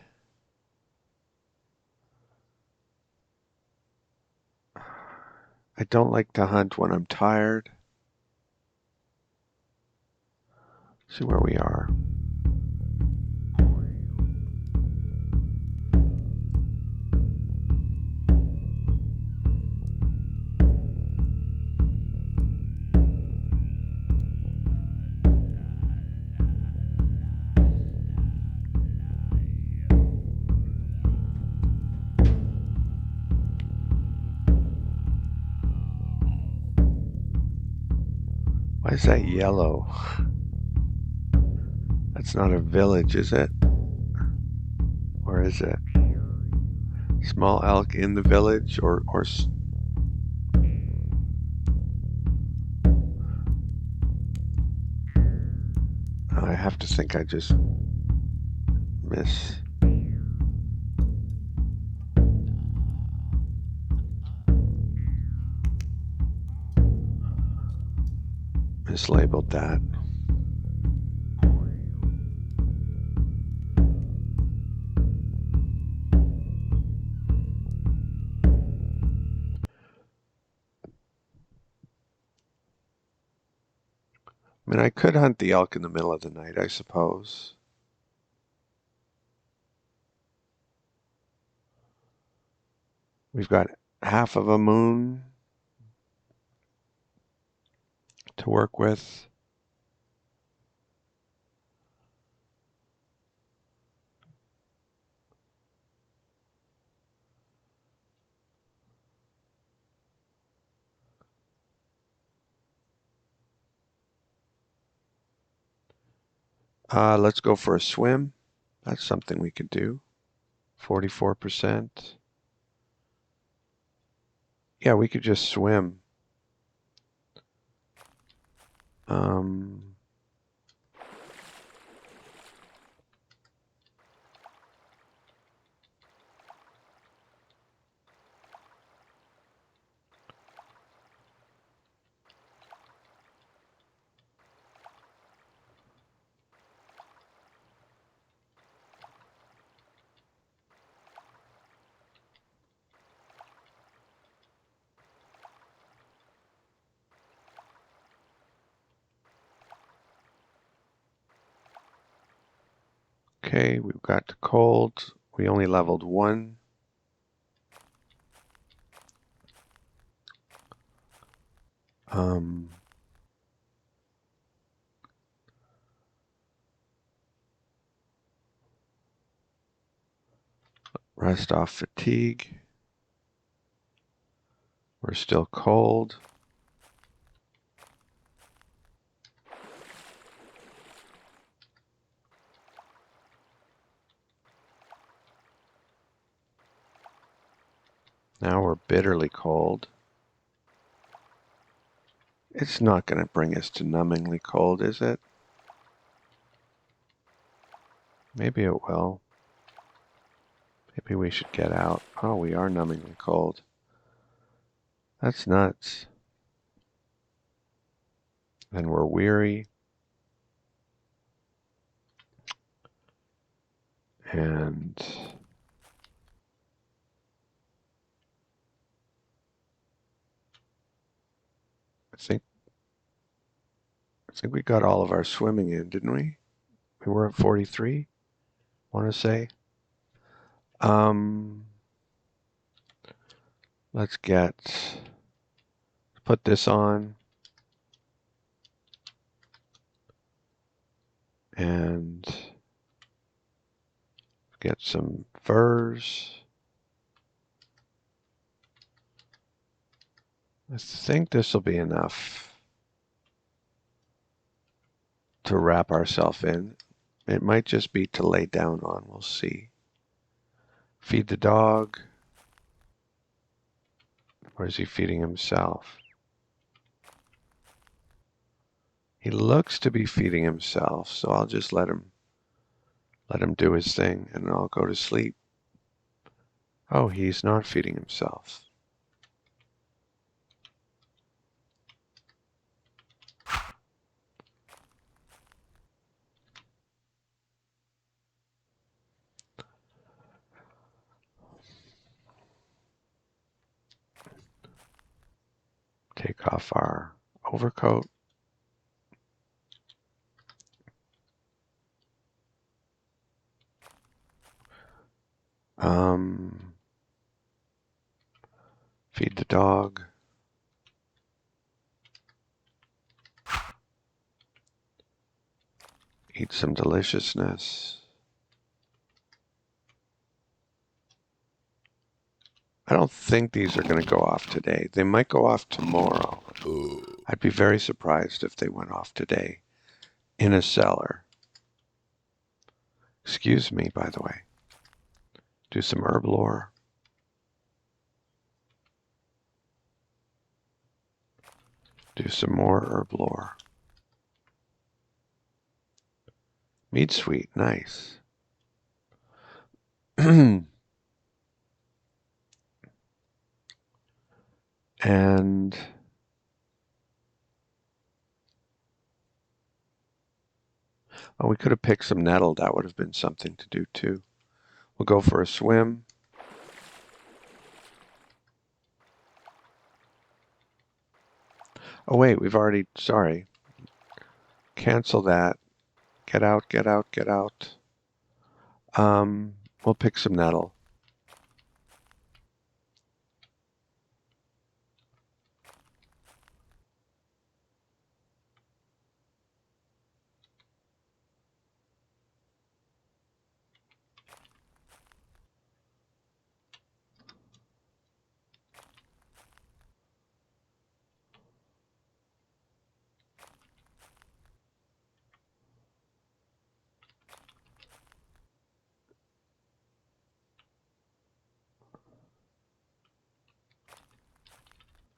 I don't like to hunt when I'm tired. See where we are. Why is that yellow? That's not a village, is it? Or is it? Small elk in the village, or I have to think I just mislabeled that. I mean, I could hunt the elk in the middle of the night, I suppose. We've got half of a moon to work with. Let's go for a swim. That's something we could do. 44%. Yeah, we could just swim. Okay, we've got the cold. We only leveled one. Rest off fatigue. We're still cold. Now we're bitterly cold. It's not going to bring us to numbingly cold, is it? Maybe it will. Maybe we should get out. Oh, we are numbingly cold. That's nuts. Then we're weary. And I think we got all of our swimming in, didn't we? We were at 43, I want to say. Let's put this on. And get some furs. I think this will be enough to wrap ourselves in. It might just be to lay down on. We'll see. Feed the dog. Or is he feeding himself? He looks to be feeding himself, so I'll just let him do his thing, and I'll go to sleep. Oh, he's not feeding himself. Take off our overcoat. Feed the dog. Eat some deliciousness. I don't think these are going to go off today. They might go off tomorrow. I'd be very surprised if they went off today in a cellar. Excuse me, by the way. Do some herb lore. Do some more herb lore. Meat sweet, nice. And oh, we could have picked some nettle. That would have been something to do too. We'll go for a swim. Oh wait, we've already, sorry. Cancel that. Get out, get out, get out. We'll pick some nettle.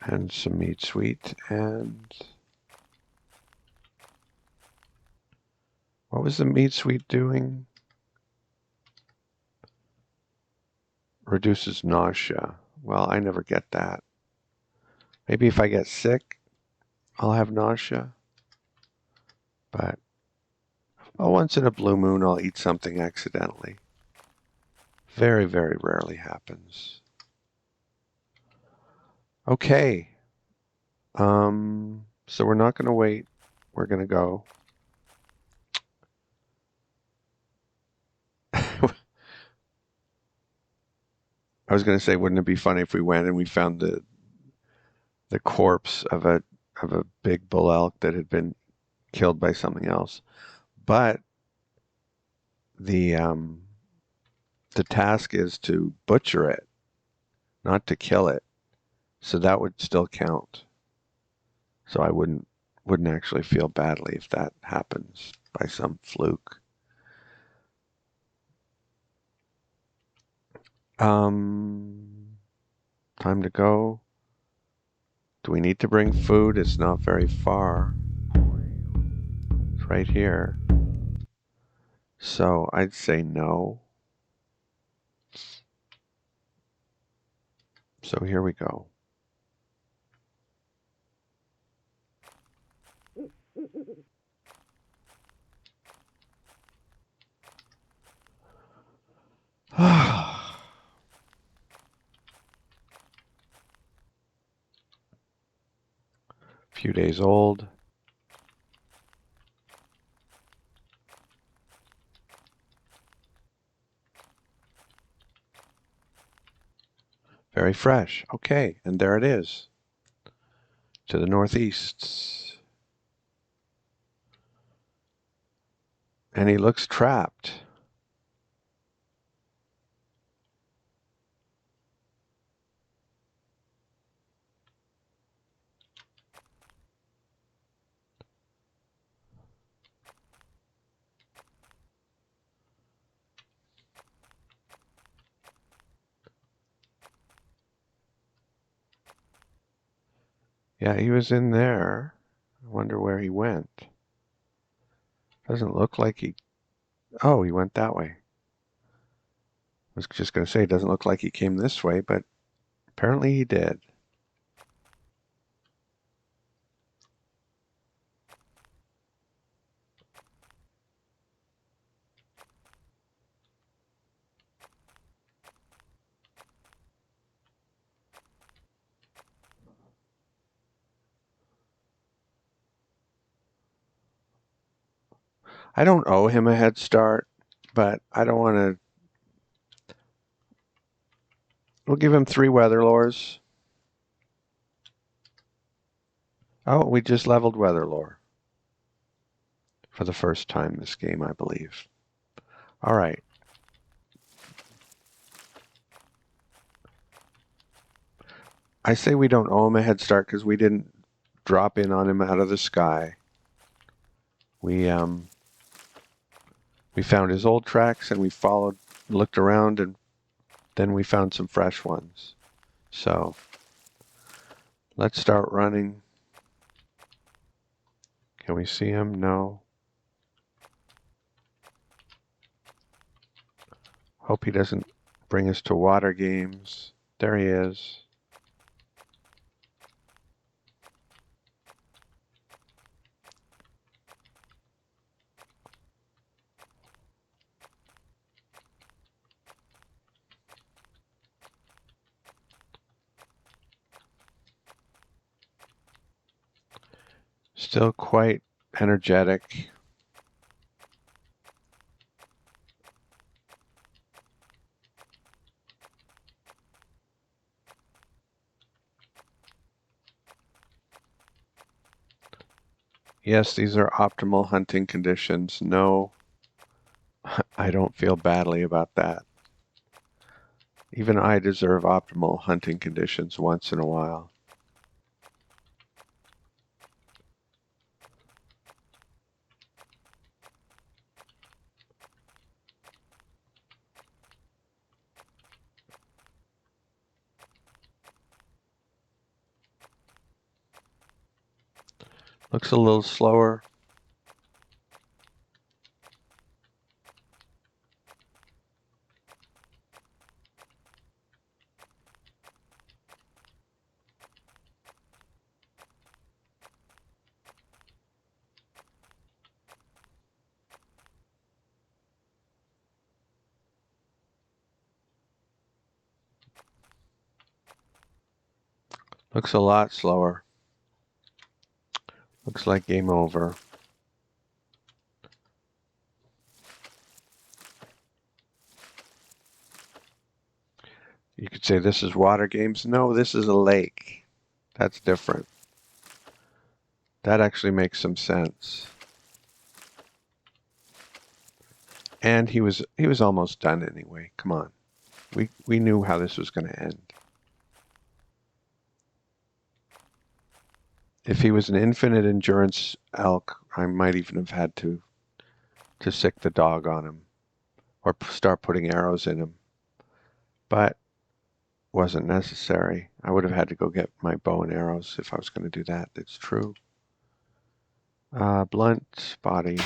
And some meat sweet. And what was the meat sweet doing? Reduces nausea. Well, I never get that. Maybe if I get sick, I'll have nausea. But once in a blue moon, I'll eat something accidentally. Very, very rarely happens. Okay. So we're not going to wait. We're going to go. I was going to say, wouldn't it be funny if we went and we found the corpse of a big bull elk that had been killed by something else? But the task is to butcher it, not to kill it. So that would still count. So I wouldn't actually feel badly if that happens by some fluke. Time to go. Do we need to bring food? It's not very far. It's right here. So I'd say no. So here we go. A few days old. Very fresh. Okay, and there it is. To the northeast. And he looks trapped. Yeah, he was in there. I wonder where he went. Doesn't look like he... Oh, he went that way. I was just going to say, it doesn't look like he came this way, but apparently he did. I don't owe him a head start, but I don't want to... We'll give him 3 weather lores. Oh, we just leveled weather lore. For the first time this game, I believe. All right. I say we don't owe him a head start because we didn't drop in on him out of the sky. We found his old tracks and we followed, looked around, and then we found some fresh ones. So let's start running. Can we see him? No. Hope he doesn't bring us to water games. There he is. Still quite energetic. Yes, these are optimal hunting conditions. No, I don't feel badly about that. Even I deserve optimal hunting conditions once in a while. Looks a little slower. Looks a lot slower. Looks like game over. You could say this is water games. No, this is a lake. That's different. That actually makes some sense. And he was almost done anyway. Come on. We knew how this was going to end. If he was an infinite endurance elk, I might even have had to sick the dog on him or start putting arrows in him. But wasn't necessary. I would have had to go get my bow and arrows if I was going to do that. It's true. Blunt body.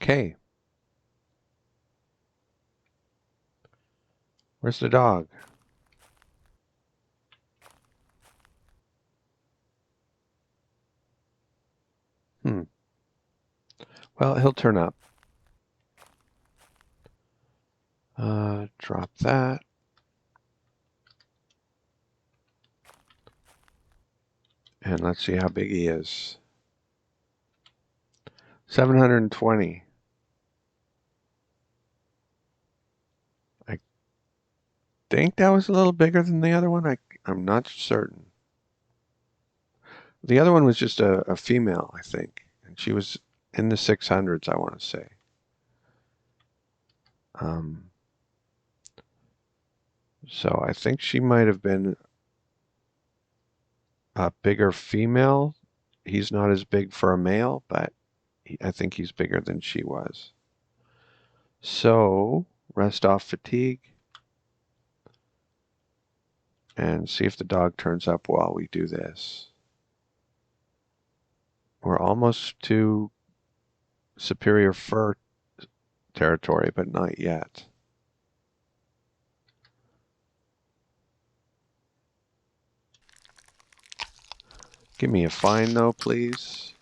Okay. Where's the dog? Well, he'll turn up. Drop that. And let's see how big he is. 720. I think that was a little bigger than the other one. I'm not certain. The other one was just a female, I think. And she was in the 600s, I want to say. So I think she might have been a bigger female. He's not as big for a male, but I think he's bigger than she was. So rest off fatigue and see if the dog turns up while we do this. We're almost to superior fur territory, but not yet. Give me a fine though, please.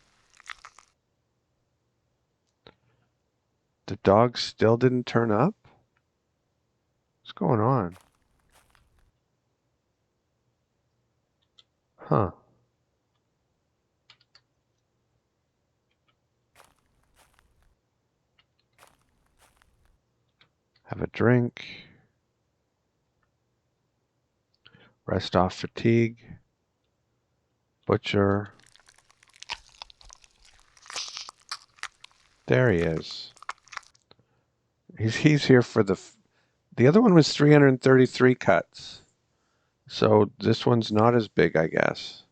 The dog still didn't turn up? What's going on? Huh. Have a drink. Rest off fatigue. Butcher. There he is. He's here for the other one was 333 cuts. So this one's not as big, I guess.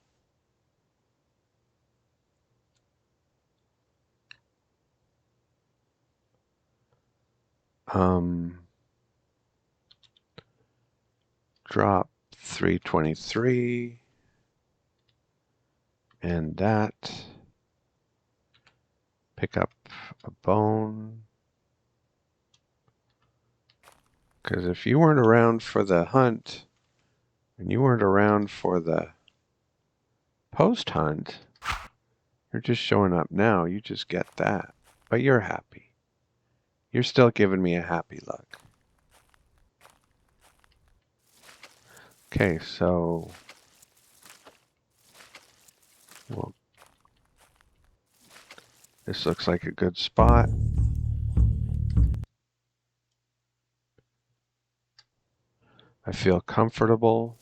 Drop 323 and that. Pick up a bone. Because if you weren't around for the hunt and you weren't around for the post hunt, you're just showing up now. You just get that. But you're happy. You're still giving me a happy look. Okay, so well, this looks like a good spot. I feel comfortable.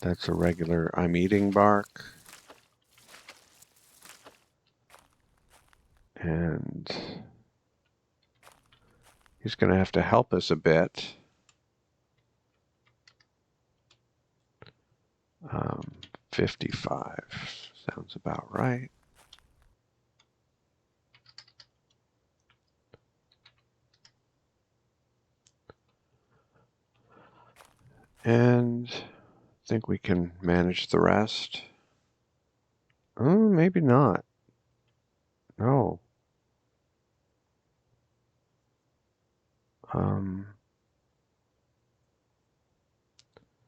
That's a regular I'm eating bark. And he's going to have to help us a bit. 55 sounds about right. And I think we can manage the rest. Oh, maybe not. No.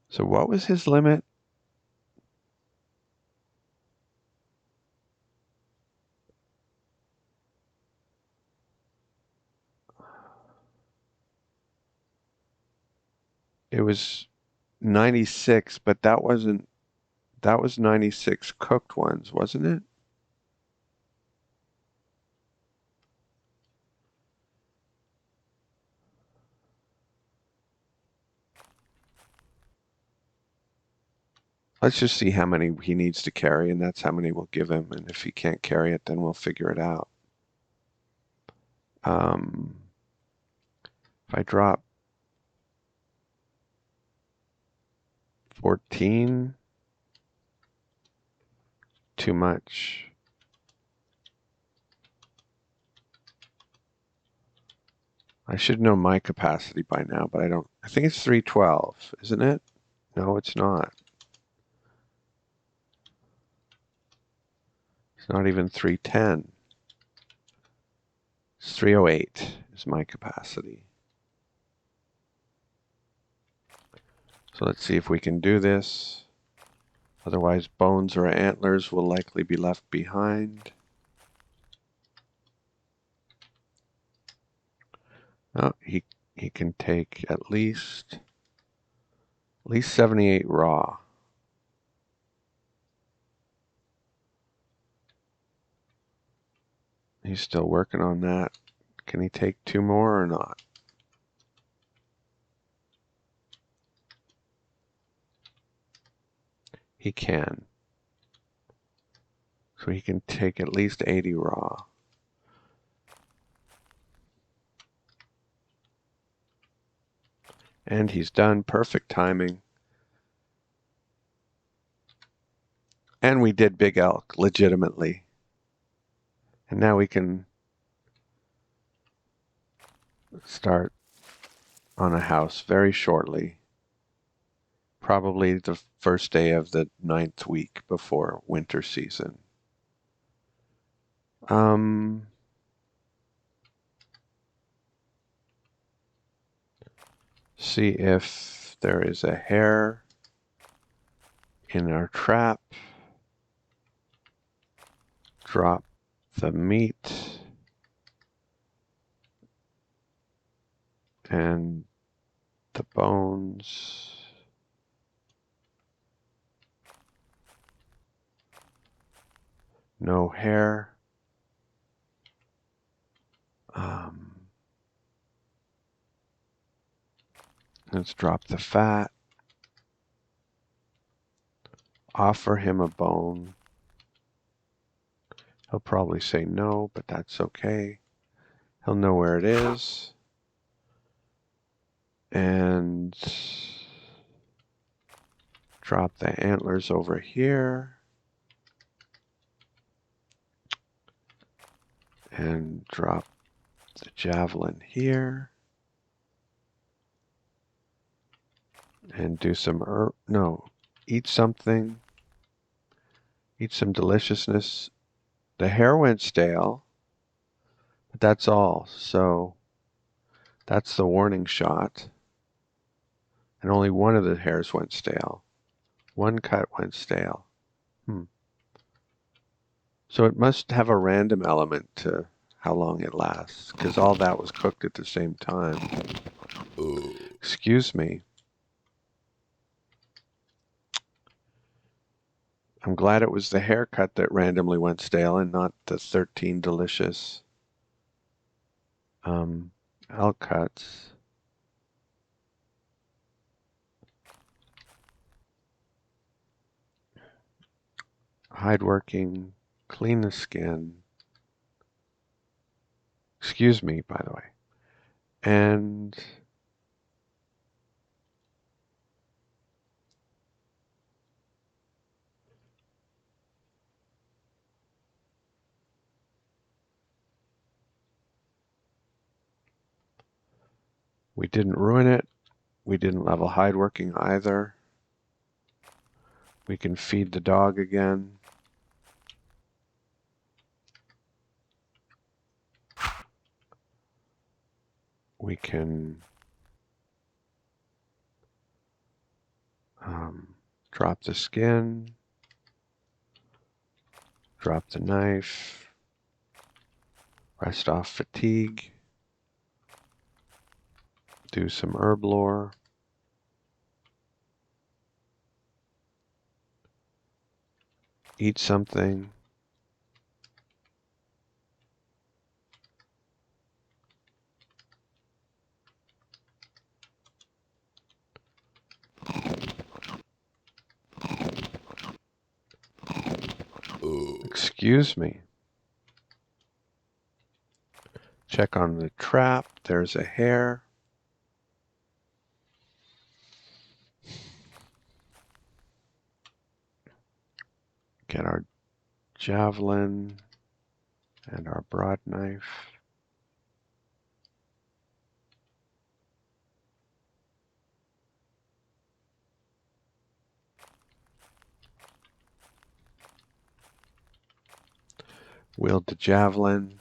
So what was his limit? It was 96, but that was 96 cooked ones, wasn't it? Let's just see how many he needs to carry, and that's how many we'll give him. And if he can't carry it, then we'll figure it out. If I drop 14, too much. I should know my capacity by now, but I don't. I think it's 312, isn't it? No, it's not. It's not even 310. It's 308 is my capacity. So let's see if we can do this. Otherwise, bones or antlers will likely be left behind. Oh, he can take at least 78 raw. He's still working on that. Can he take 2 more or not? He can. So he can take at least 80 raw. And he's done. Perfect timing. And we did big elk, legitimately. And now we can start on a house very shortly. Probably the first day of the 9th week before winter season. See if there is a hair in our trap. Drop the meat and the bones. No hair. Let's drop the fat. offer him a bone. He'll probably say no, but that's okay. He'll know where it is. And drop the antlers over here. And drop the javelin here. And do some eat something. Eat some deliciousness. The hair went stale, but that's all. So that's the warning shot. And only one of the hairs went stale. One cut went stale. So it must have a random element to how long it lasts, because all that was cooked at the same time. Excuse me. I'm glad it was the haircut that randomly went stale and not the 13 delicious elk cuts. Hide working, clean the skin. Excuse me, by the way. And we didn't ruin it. We didn't level hide working either. We can feed the dog again. We can drop the skin, drop the knife, rest off fatigue, do some herb lore, eat something, excuse me. Check on the trap, there's a hair. Get our javelin and our broad knife. Wield the javelin.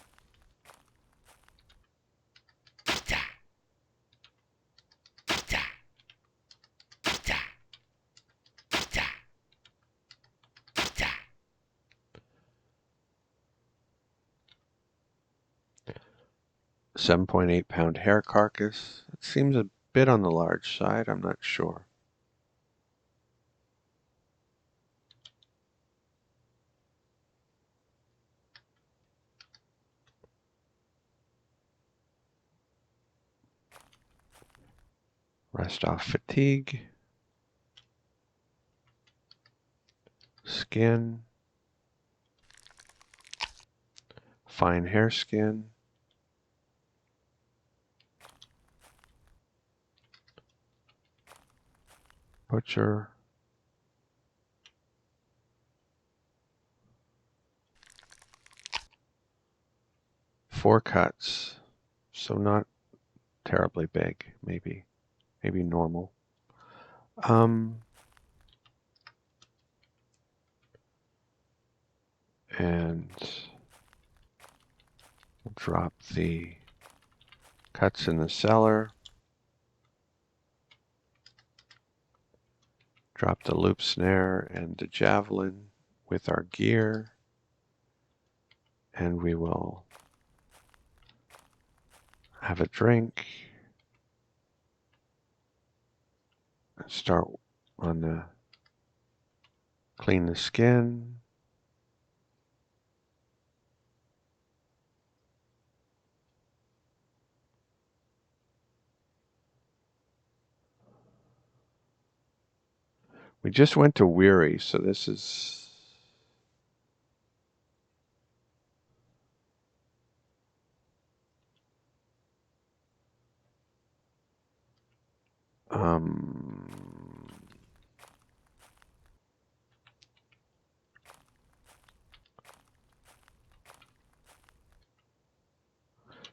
£7.8 hair carcass. It seems a bit on the large side, I'm not sure. Rest off fatigue. Skin. Fine hair skin. Butcher. Four cuts. So not terribly big, maybe normal. And we'll drop the cuts in the cellar. Drop the loop snare and the javelin with our gear. And we will have a drink. And start on the clean the skin. We just went to Weary, so this is...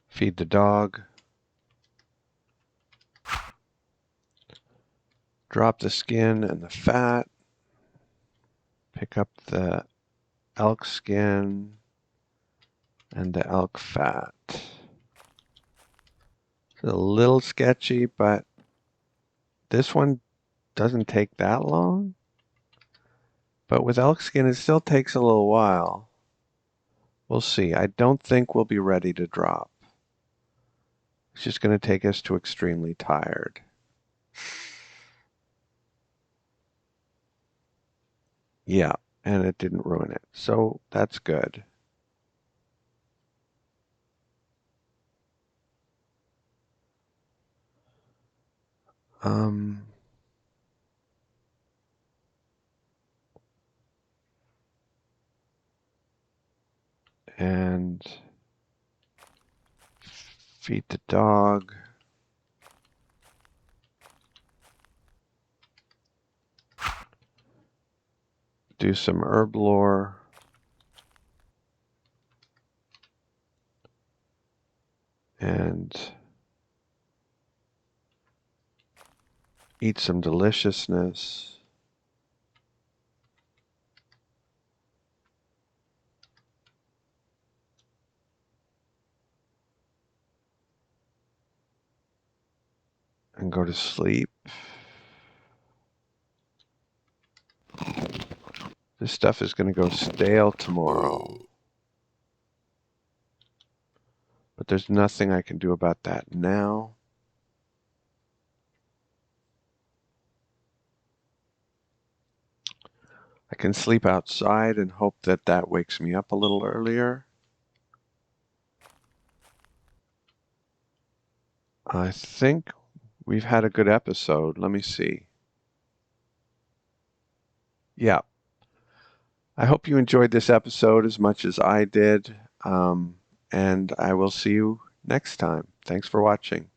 feed the dog. Drop the skin and the fat. Pick up the elk skin and the elk fat. It's a little sketchy, but this one doesn't take that long. But with elk skin, it still takes a little while. We'll see. I don't think we'll be ready to drop. It's just going to take us to extremely tired. Yeah, and it didn't ruin it. So that's good. And feed the dog. Do some herb lore. And eat some deliciousness. And go to sleep. This stuff is going to go stale tomorrow. But there's nothing I can do about that now. I can sleep outside and hope that that wakes me up a little earlier. I think we've had a good episode. Let me see. Yeah. I hope you enjoyed this episode as much as I did. And I will see you next time. Thanks for watching.